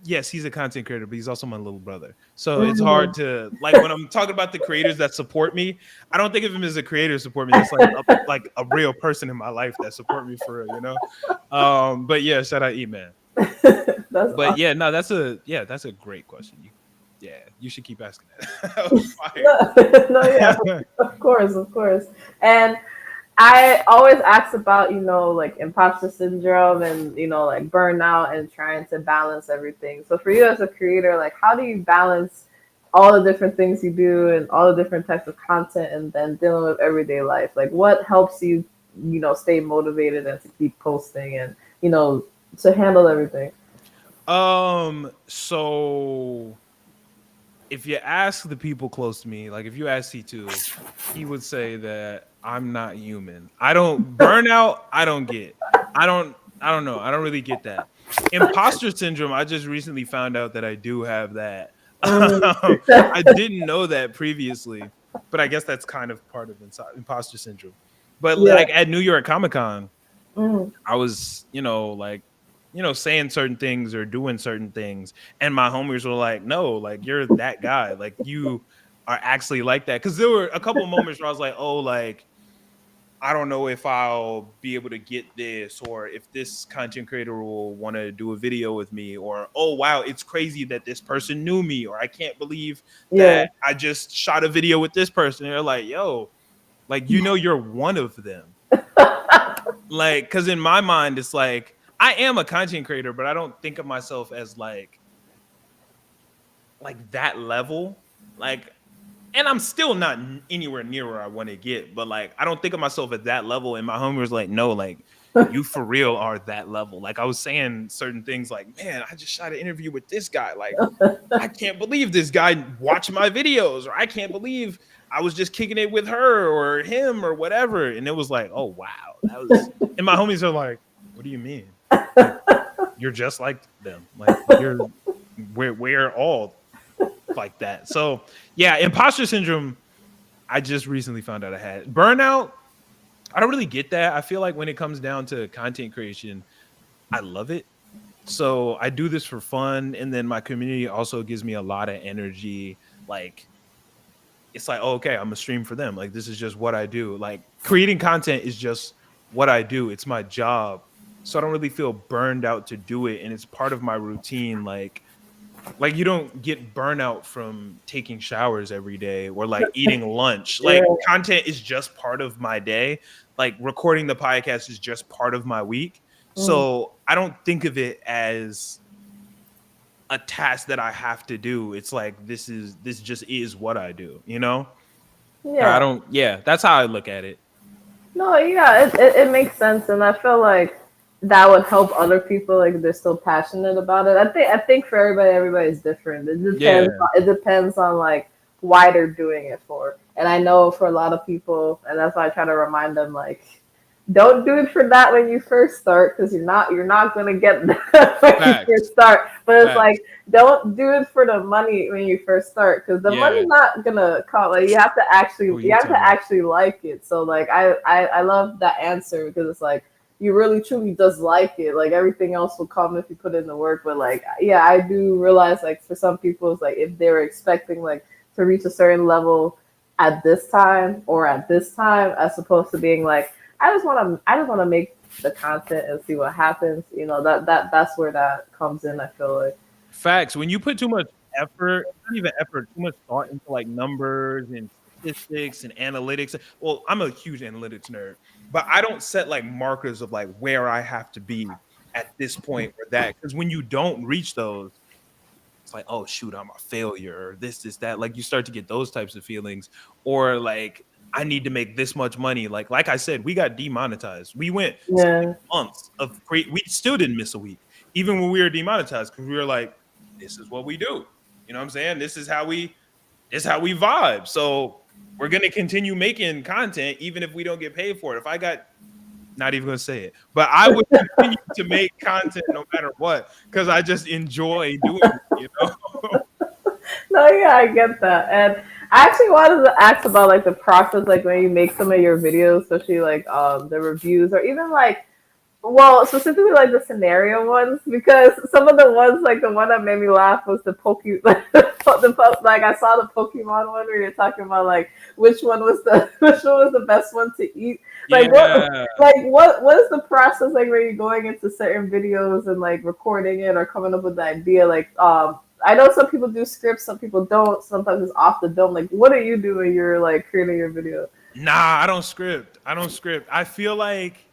Yes, he's a content creator, but he's also my little brother. So it's hard to like when I'm talking about the creators that support me. I don't think of him as a creator support me. That's like a real person in my life that support me for real, But yeah, shout out E-Man. But awesome. Yeah, no, that's a great question. You should keep asking that. That was fire. No, yeah, of course. And I always ask about, like imposter syndrome and, like burnout and trying to balance everything. So for you as a creator, like how do you balance all the different things you do and all the different types of content and then dealing with everyday life? Like what helps you, stay motivated and to keep posting and, to handle everything? So if you ask the people close to me, like if you ask C2, he would say that I'm not human. I don't burnout. I don't get. I don't know. I don't really get that. Imposter syndrome. I just recently found out that I do have that. I didn't know that previously, but I guess that's kind of part of imposter syndrome. But like at New York Comic Con, I was, saying certain things or doing certain things, and my homies were like, "No, like you're that guy. Like you are actually like that." Because there were a couple of moments where I was like, "Oh, like I don't know if I'll be able to get this, or if this content creator will want to do a video with me, or oh wow, it's crazy that this person knew me, or I can't believe that I just shot a video with this person." And they're like, "Yo, like you're one of them." Like, because in my mind, it's like I am a content creator, but I don't think of myself as like that level. Like, and I'm still not anywhere near where I want to get, but like I don't think of myself at that level. And my homie was like, "No, like you for real are that level." Like I was saying certain things like, "Man, I just shot an interview with this guy. Like, I can't believe this guy watched my videos, or I can't believe I was just kicking it with her or him or whatever." And it was like, "Oh wow." That was, and my homies are like, "What do you mean? Like, you're just like them. Like we're all like that." So yeah, imposter syndrome, I just recently found out I had. Burnout, I don't really get that. I feel like when it comes down to content creation, I love it. So I do this for fun, and then my community also gives me a lot of energy. Like it's like, oh, okay, I'm gonna stream for them. Like this is just what I do. Like creating content is just what I do. It's my job. So I don't really feel burned out to do it, and it's part of my routine. Like you don't get burnout from taking showers every day or like eating lunch. Like content is just part of my day. Like recording the podcast is just part of my week. So I don't think of it as a task that I have to do. It's like this just is what I do, Yeah. That's how I look at it. No, yeah, it makes sense, and I feel like that would help other people, like if they're still passionate about it. I think for everybody's different. Yeah, It depends on like why they're doing it for. And I know for a lot of people, and that's why I try to remind them like don't do it for that when you first start, because you're not gonna get that when you facts, first start. But it's facts. like don't do it for the money when you first start, because the Yeah. money's not gonna come. Like Oh, you you have tell to me. actually like it. So like I love that answer, because it's like you really truly just like it. Like everything else will come if you put in the work. But like yeah, I do realize like for some people it's like if they were expecting like to reach a certain level at this time or at this time, as opposed to being like I just want to make the content and see what happens. That's where that comes in. I feel like. Facts. When you put too much effort, not even effort, too much thought into like numbers and statistics and analytics. Well, I'm a huge analytics nerd, but I don't set like markers of like where I have to be at this point or that. Because when you don't reach those, it's like, oh shoot, I'm a failure or this, that. Like you start to get those types of feelings, or like I need to make this much money. Like I said, we got demonetized. We went 6 Yeah. months of great. We still didn't miss a week, even when we were demonetized, because we were like, this is what we do. You know what I'm saying? This is how we vibe. So we're gonna continue making content even if we don't get paid for it. If I got not even gonna say it, but I would continue to make content no matter what because I just enjoy doing it. No, yeah, I get that. And I actually wanted to ask about like the process, like when you make some of your videos, especially like the reviews or even like well, specifically like the scenario ones, because some of the ones, like the one that made me laugh was the like I saw the Pokemon one where you're talking about like which one was the best one to eat. Yeah. What is the process like when you're going into certain videos and like recording it or coming up with the idea? Like I know some people do scripts, some people don't. Sometimes it's off the dome. Like, what do you do when you're like creating your video? Nah, I don't script. I feel like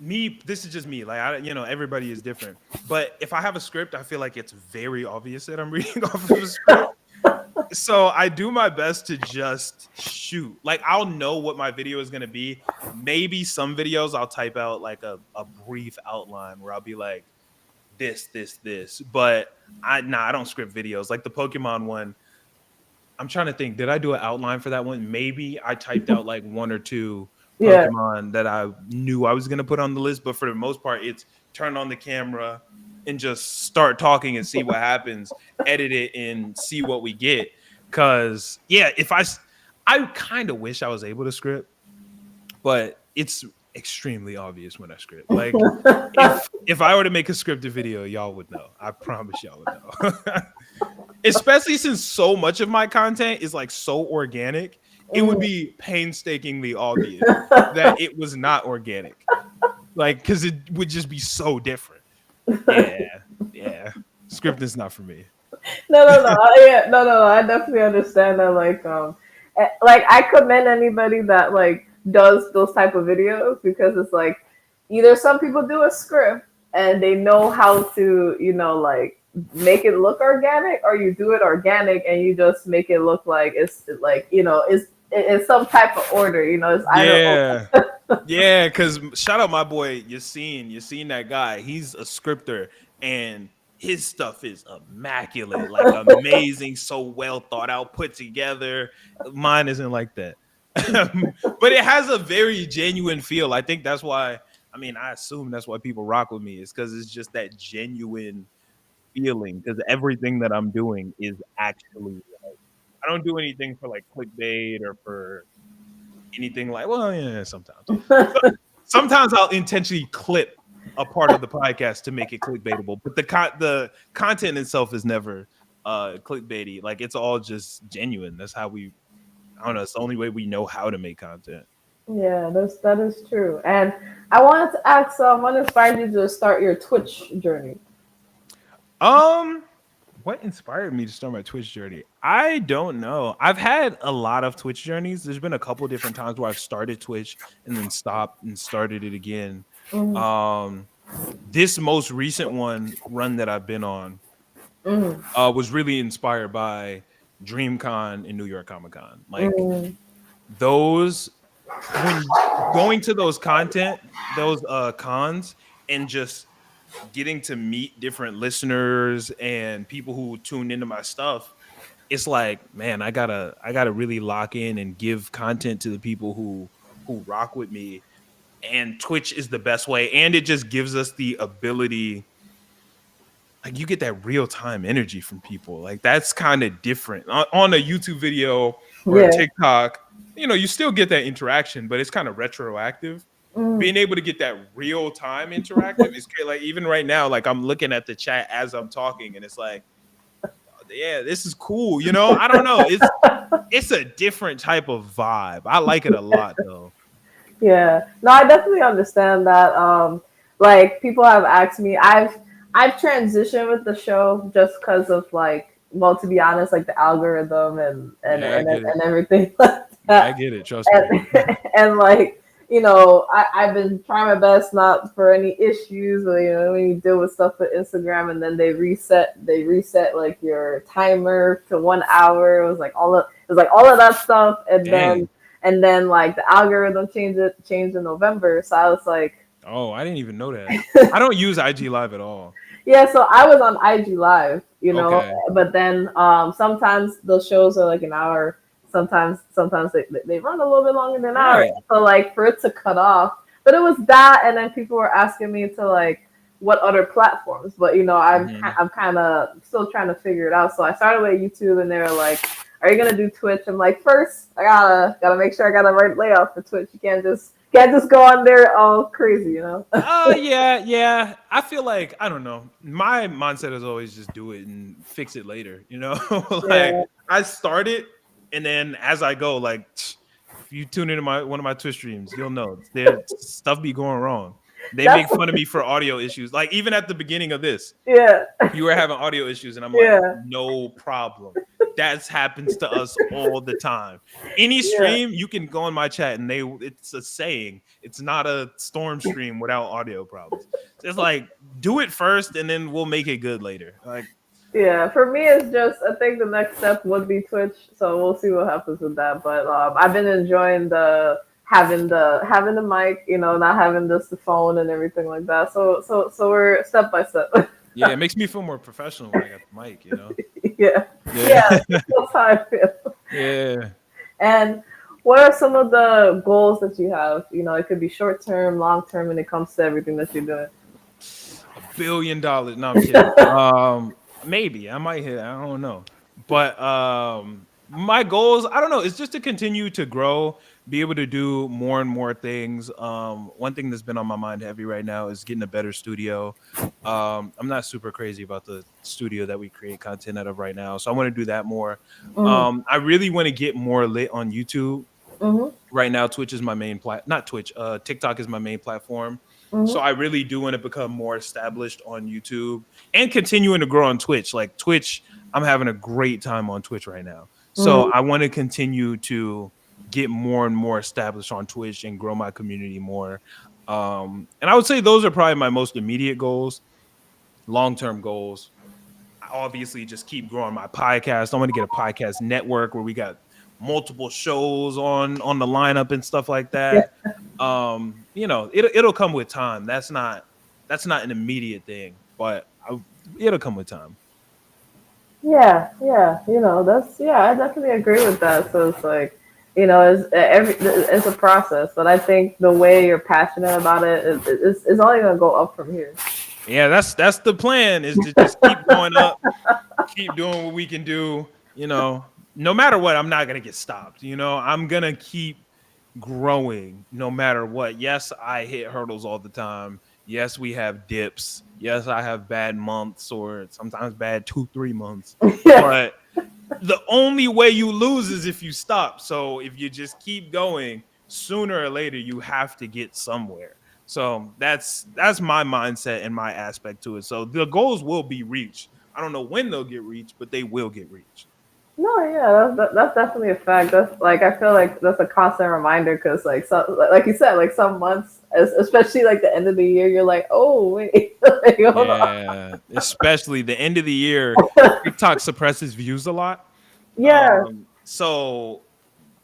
this is just me. Like everybody is different. But if I have a script, I feel like it's very obvious that I'm reading off of a script. So I do my best to just shoot. Like I'll know what my video is gonna be. Maybe some videos I'll type out like a brief outline where I'll be like this. But I don't script videos. Like the Pokemon one, I'm trying to think. Did I do an outline for that one? Maybe I typed out like one or two Yeah. Pokemon that I knew I was gonna put on the list, but for the most part, it's turn on the camera and just start talking and see what happens. Edit it and see what we get. Cause yeah, I kind of wish I was able to script, but it's extremely obvious when I script. Like if I were to make a scripted video, y'all would know. I promise y'all would know. Especially since so much of my content is like so organic, it would be painstakingly obvious that it was not organic. Like, because it would just be so different. Yeah. Script is not for me. No. Yeah, no. I definitely understand that. Like I commend anybody that like does those type of videos, because it's like either some people do a script and they know how to, like make it look organic, or you do it organic and you just make it look like it's like it's some type of order. It's either Yeah. Yeah, because shout out my boy Yassine. Yassine, that guy, he's a scripter and his stuff is immaculate, like amazing, so well thought out, put together. Mine isn't like that. But it has a very genuine feel. I think that's why, I assume that's why people rock with me, is because it's just that genuine feeling. Because everything that I'm doing is actually, like, I don't do anything for like clickbait or for anything like, well, yeah, sometimes. Sometimes I'll intentionally clip a part of the podcast to make it clickbaitable, but the content itself is never clickbaity. Like it's all just genuine. That's how I don't know, it's the only way we know how to make content. Yeah, that is true. And I wanted to ask, what inspired you to start your Twitch journey? Um what inspired me to start my Twitch journey? I don't know. I've had a lot of Twitch journeys. There's been a couple different times where I've started Twitch and then stopped and started it again. Mm, Um this most recent run that I've been on mm, was really inspired by DreamCon and New York Comic Con. Like mm, those, when going to those cons, and just getting to meet different listeners and people who tune into my stuff, it's like, man, I gotta really lock in and give content to the people who rock with me. And Twitch is the best way. And it just gives us the ability, like you get that real time energy from people. Like that's kind of different on a YouTube video or a Yeah. TikTok. You still get that interaction, but it's kind of retroactive. Mm. Being able to get that real time interactive is like, even right now, like I'm looking at the chat as I'm talking, and it's like, yeah, this is cool. I don't know. It's a different type of vibe. I like it a lot though. Yeah. No, I definitely understand that. Like people have asked me, I've transitioned with the show just because of like, well, to be honest, like the algorithm Yeah, I get it. and everything like I that. get it. Trust me. And like, I've been trying my best not for any issues, but when you deal with stuff with Instagram and then they reset like your timer to 1 hour. It was like all of that stuff, and Dang. then like the algorithm changed in November. So I was like, Oh, I didn't even know that. I don't use IG Live at all. yeah, so I was on IG Live, Okay. but then sometimes those shows are like an hour. Sometimes they run a little bit longer than an hour. Right. So like for it to cut off, but it was that, and then people were asking me to like what other platforms, but I'm kind of still trying to figure it out. So I started with YouTube, and they were like, "Are you gonna do Twitch?" I'm like, first I gotta make sure I got the right layout for Twitch. You can't just go on there all crazy, Yeah. I feel like, I don't know. My mindset is always just do it and fix it later. Like Yeah. I start it, and then as I go, like if you tune into one of my Twitch streams, you'll know there stuff be going wrong. They make fun of me for audio issues. Like even at the beginning of this, Yeah. you were having audio issues, and I'm like, Yeah. no problem. That happens to us all the time. Any Yeah. stream, you can go in my chat, and it's a saying. It's not a storm stream without audio problems. It's like, do it first, and then we'll make it good later. Like, Yeah, for me, it's just I think the next step would be Twitch, so we'll see what happens with that. But I've been enjoying the having the mic, not having just the phone and everything like that. So we're step by step. yeah, it makes me feel more professional when I got the mic. Yeah, Yeah. that's how I feel. Yeah. And what are some of the goals that you have? It could be short term, long term, when it comes to everything that you're doing. $1 billion. No, I'm kidding. Maybe I might hit. I don't know. But my goals, I don't know. It's just to continue to grow, be able to do more and more things. One thing that's been on my mind heavy right now is getting a better studio. I'm not super crazy about the studio that we create content out of right now, so I want to do that more. Mm-hmm. I really want to get more lit on YouTube. Mm-hmm. Right now, Twitch is my main not Twitch. TikTok is my main platform. So I really do want to become more established on YouTube and continuing to grow on Twitch. Like Twitch, I'm having a great time on Twitch right now. So I want to continue to get more and more established on Twitch and grow my community more. And I would say those are probably my most immediate goals. Long-term goals, obviously, just keep growing my podcast. I want to get a podcast network where we got multiple shows on the lineup and stuff like that. It'll come with time. That's not an immediate thing, but it'll come with time. Yeah, I definitely agree with that. So it's like, it's a process, but I think the way you're passionate about it is only gonna go up from here. Yeah, that's the plan, is to just keep going up, keep doing what we can do. No matter what, I'm not gonna get stopped. I'm gonna keep growing no matter what. Yes, I hit hurdles all the time. Yes, we have dips. Yes, I have bad months, or sometimes bad 2-3 months. But the only way you lose is if you stop. So if you just keep going, sooner or later you have to get somewhere. So that's my mindset and my aspect to it. So the goals will be reached. I don't know when they'll get reached, but they will get reached. No, yeah, that's definitely a fact. That's like, I feel like that's a constant reminder, because like you said, like some months, especially like the end of the year, you're like, oh wait, like, hold on. Yeah, especially the end of the year, TikTok suppresses views a lot. Yeah. So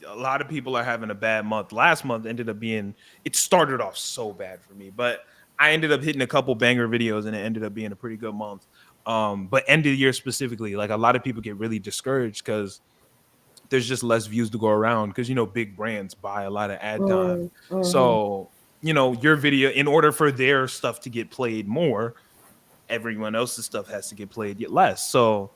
a lot of people are having a bad month. Last month ended up being, it started off so bad for me, but I ended up hitting a couple banger videos, and it ended up being a pretty good month. But end of the year specifically, like a lot of people get really discouraged because there's just less views to go around because big brands buy a lot of ad time. Mm-hmm. So your video, in order for their stuff to get played more, everyone else's stuff has to get played yet less. So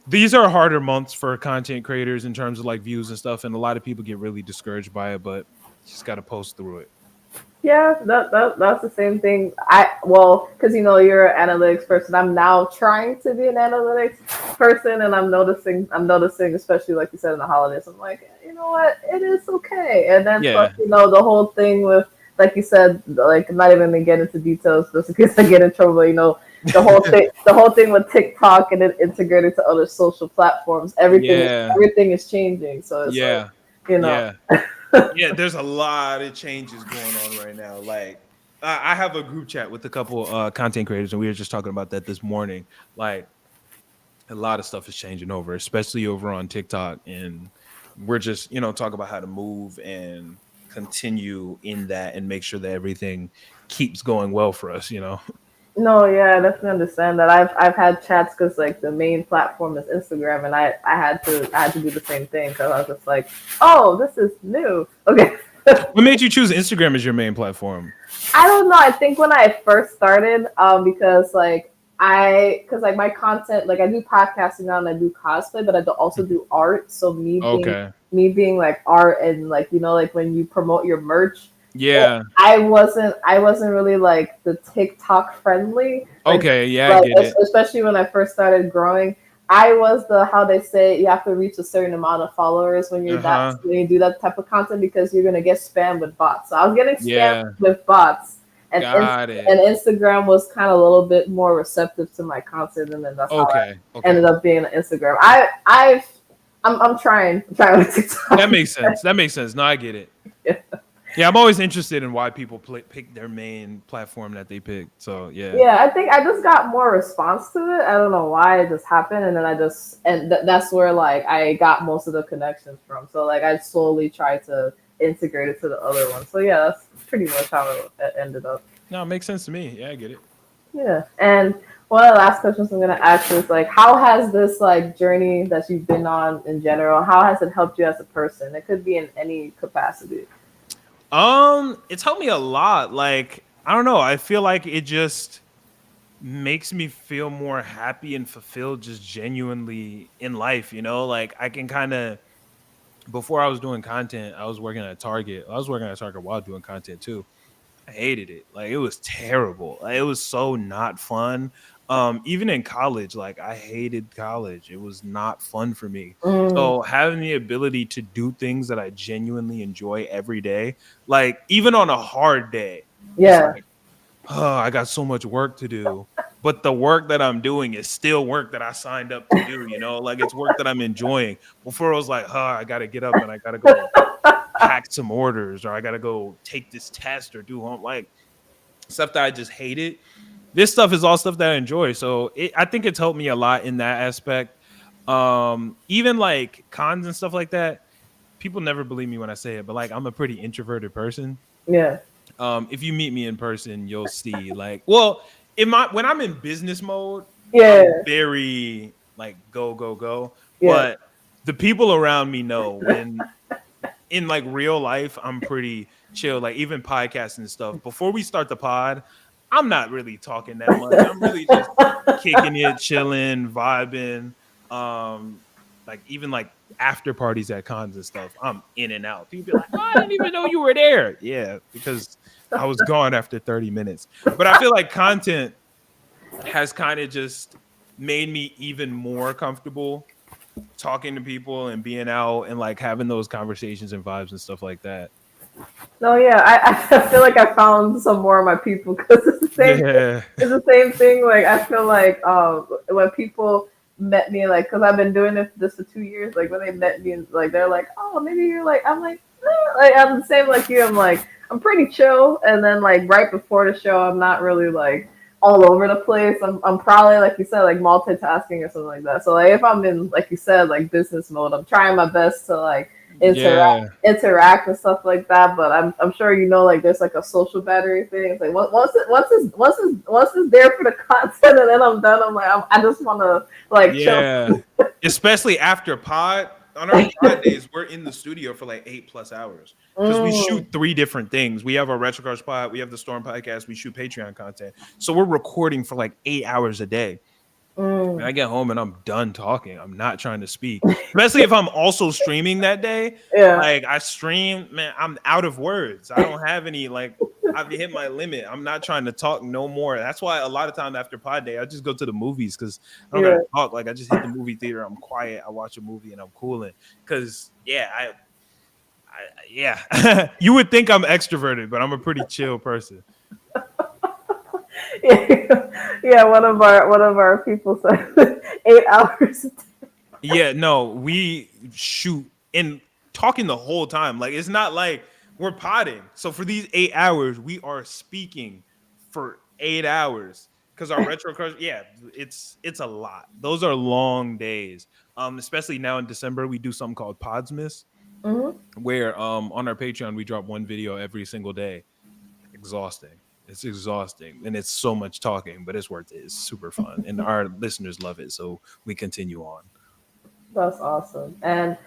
these are harder months for content creators in terms of like views and stuff, and a lot of people get really discouraged by it, but you just got to post through it. Yeah, that's the same thing. Because you're an analytics person. I'm now trying to be an analytics person, and I'm noticing, especially like you said in the holidays. I'm like, you know what, it is okay. And then plus, Yeah. the whole thing with, like you said, like I'm not even gonna get into details just in case I get in trouble. The whole thing with TikTok and it integrated to other social platforms. Everything Yeah. everything is changing. So it's like, Yeah. you know. Yeah. Yeah, there's a lot of changes going on right now. Like, I have a group chat with a couple content creators, and we were just talking about that this morning. Like, a lot of stuff is changing over, especially over on TikTok, and we're just talk about how to move and continue in that and make sure that everything keeps going well for us. No, yeah, I definitely understand that. I've had chats because like the main platform is Instagram, and I had to do the same thing because I was just like, oh, this is new. Okay. What made you choose Instagram as your main platform? I don't know. I think when I first started, because because like my content, like I do podcasting now and I do cosplay, but I also do art. So Okay. me being like art and like like when you promote your merch, Yeah. I wasn't really like the TikTok friendly. Okay. Yeah, I get it. Especially when I first started growing. I was the how they say you have to reach a certain amount of followers when Uh-huh. when you do that type of content because you're gonna get spammed with bots. So I was getting spammed Yeah. with bots, and Got it. and Instagram was kind of a little bit more receptive to my content, and then that's how I Okay. Okay. ended up being on Instagram. I'm trying with TikTok. That makes sense. That makes sense. No, I get it. Yeah, I'm always interested in why people pick their main platform that they pick. So yeah. Yeah, I think I just got more response to it. I don't know why it just happened, and then that's where like I got most of the connections from. So like I slowly tried to integrate it to the other one. So yeah, that's pretty much how it ended up. No, it makes sense to me. Yeah, I get it. Yeah, and one of the last questions I'm gonna ask is like, how has this like journey that you've been on in general? How has it helped you as a person? It could be in any capacity. It's helped me a lot. Like, I don't know. I feel like it just makes me feel more happy and fulfilled just genuinely in life, Like I can kind of before I was doing content, I was working at Target. I was working at Target while doing content too. I hated it. Like it was terrible. Like, it was so not fun. Even in college, like I hated college. It was not fun for me. Mm, So having the ability to do things that I genuinely enjoy every day, like even on a hard day, it's yeah. like, oh, I got so much work to do. But the work that I'm doing is still work that I signed up to do, Like it's work that I'm enjoying. Before I was like, I gotta get up and I gotta go pack some orders or I gotta go take this test or do home like stuff that I just hated. This stuff is all stuff that I enjoy. So I think it's helped me a lot in that aspect. Even like cons and stuff like that. People never believe me when I say it, but like I'm a pretty introverted person. Yeah. If you meet me in person, you'll see like, well, when I'm in business mode, I'm Yeah. very like go, go, go. Yeah. But the people around me know when in like real life, I'm pretty chill. Like even podcasting and stuff. Before we start the pod, I'm not really talking that much. I'm really just kicking it, chilling, vibing. Like even like after parties at cons and stuff, I'm in and out. People be like, "Oh, I didn't even know you were there." Yeah, because I was gone after 30 minutes. But I feel like content has kind of just made me even more comfortable talking to people and being out and like having those conversations and vibes and stuff like that. No, yeah, I feel like I found some more of my people because it's the same. Yeah. It's the same thing. Like I feel like when people met me, like because I've been doing this for 2 years. Like when they met me, like they're like, oh, maybe you're like, I'm like, like I'm the same like you. I'm like, I'm pretty chill. And then like right before the show, I'm not really like all over the place. I'm probably like you said, like multitasking or something like that. So like if I'm in like you said, like business mode, I'm trying my best to like interact and stuff like that. But I'm sure you know, like, there's like a social battery thing. It's like once it's there for the content, and then I'm done. I'm like, I just want to like chill. Especially after pod. On our pod days, we're in the studio for like 8+ hours because we shoot 3 different things. We have our Retro Cars pod, we have the Storm podcast, we shoot Patreon content. So we're recording for like 8 hours a day. When I get home and I'm done talking, I'm not trying to speak. Especially if I'm also streaming that day. Yeah. Like, I stream, man, I'm out of words. I don't have any, like, I've hit my limit. I'm not trying to talk no more. That's why a lot of times after pod day, I just go to the movies because I don't gotta talk. Like, I just hit the movie theater, I'm quiet, I watch a movie, and I'm cooling. Because, yeah, you would think I'm extroverted, but I'm a pretty chill person. Yeah, one of our people said 8 hours. Yeah, no, we shoot and talking the whole time. Like, it's not like we're potting. So for these 8 hours, we are speaking for 8 hours because our retro cars. Yeah, it's a lot. Those are long days. Especially now in December, we do something called Podsmas, where on our Patreon we drop 1 video every single day. Exhausting. It's exhausting, and it's so much talking, but it's worth it. It's super fun, and our listeners love it, so we continue on. That's awesome. And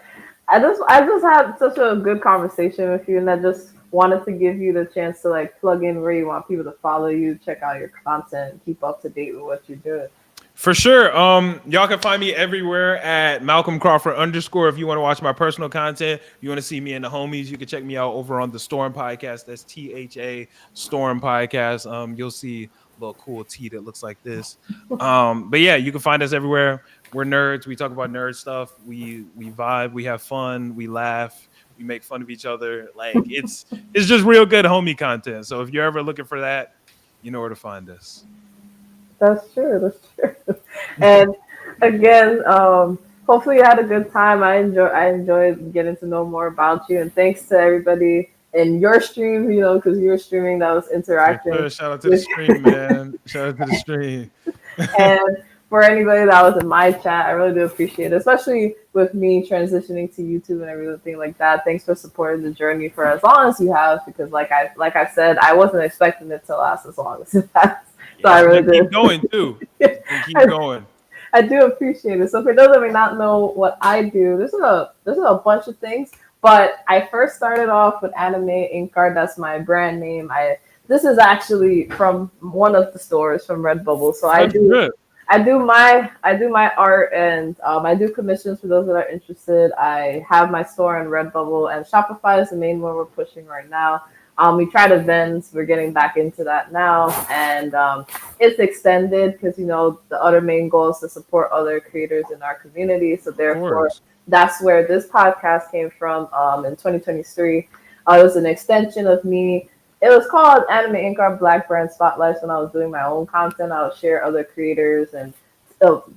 I just had such a good conversation with you, and I just wanted to give you the chance to like plug in where you want people to follow you, check out your content, keep up to date with what you're doing. For sure. Y'all can find me everywhere at Malcolm Crawford _. If you want to watch my personal content, you want to see me and the homies, you can check me out over on the Storm podcast. That's THA Storm podcast. You'll see a little cool tee that looks like this. But yeah, you can find us everywhere. We're nerds. We talk about nerd stuff. We vibe. We have fun. We laugh. We make fun of each other. Like, it's just real good homie content. So if you're ever looking for that, you know where to find us. That's true. And again, hopefully you had a good time. I enjoyed getting to know more about you, and thanks to everybody in your stream, you know, because you were streaming, that was interacting. Sure. Shout out to the stream, man. Shout out to the stream. And for anybody that was in my chat, I really do appreciate it, especially with me transitioning to YouTube and everything like that. Thanks for supporting the journey for as long as you have, because like I said, I wasn't expecting it to last as long as it has. So I really do. Keep going too. Keep going. I do appreciate it. So for those that may not know what I do, there's a bunch of things. But I first started off with AnimeinkArt. That's my brand name. This is actually from one of the stores from Redbubble. So I do my art, and I do commissions for those that are interested. I have my store on Redbubble, and Shopify is the main one we're pushing right now. We tried events. We're getting back into that now, and it's extended because, you know, the other main goal is to support other creators in our community. So therefore, that's where this podcast came from. In 2023, it was an extension of me. It was called AnimeinkArt Black Brand Spotlights. When I was doing my own content, I would share other creators and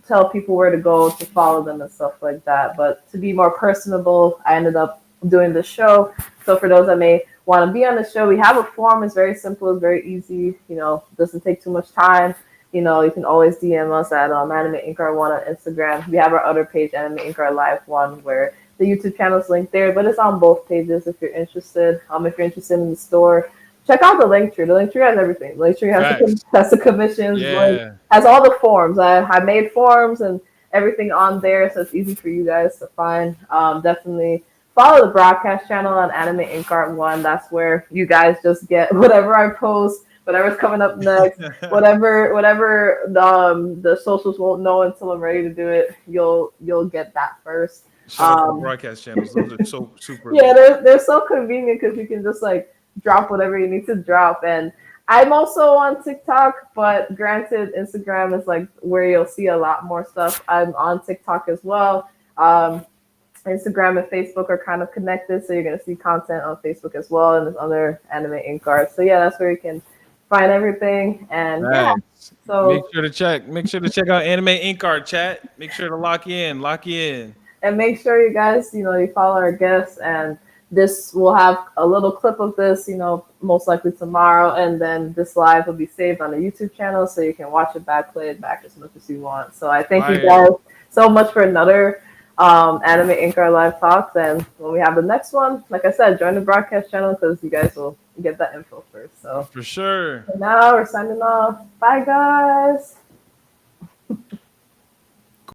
tell people where to go to follow them and stuff like that. But to be more personable, I ended up doing the show. So for those that may want to be on the show, we have a form. It's very simple. It's very easy. You know, doesn't take too much time. You know, you can always DM us at AnimeinkArt1 on Instagram. We have our other page, AnimeinkArt Live 1, where the YouTube channel is linked there, but it's on both pages if you're interested. If you're interested in the store, check out the link tree. The link tree has everything. The link tree has the commissions, has all the forms. I made forms and everything on there, so it's easy for you guys to find. Definitely follow the broadcast channel on AnimeinkArt1. That's where you guys just get whatever I post, whatever's coming up next, whatever the socials won't know until I'm ready to do it. You'll get that first. Shout out to the broadcast channels. Those are so super. Yeah, they're so convenient because you can just like drop whatever you need to drop. And I'm also on TikTok, but granted, Instagram is like where you'll see a lot more stuff. I'm on TikTok as well. Instagram and Facebook are kind of connected, so you're going to see content on Facebook as well, and there's other AnimeinkArt. So yeah, that's where you can find everything. And yeah, so make sure to check out AnimeinkArt chat. Make sure to lock in, and make sure you guys, you follow our guests, and this will have a little clip of this, most likely tomorrow, and then this live will be saved on the YouTube channel, so you can watch it back, play it back as much as you want. So I thank you guys so much for another AnimeinkArt Live Talks. And when we have the next one, like I said, join the broadcast channel because you guys will get that info first. So For sure. for now, we're signing off. Bye, guys.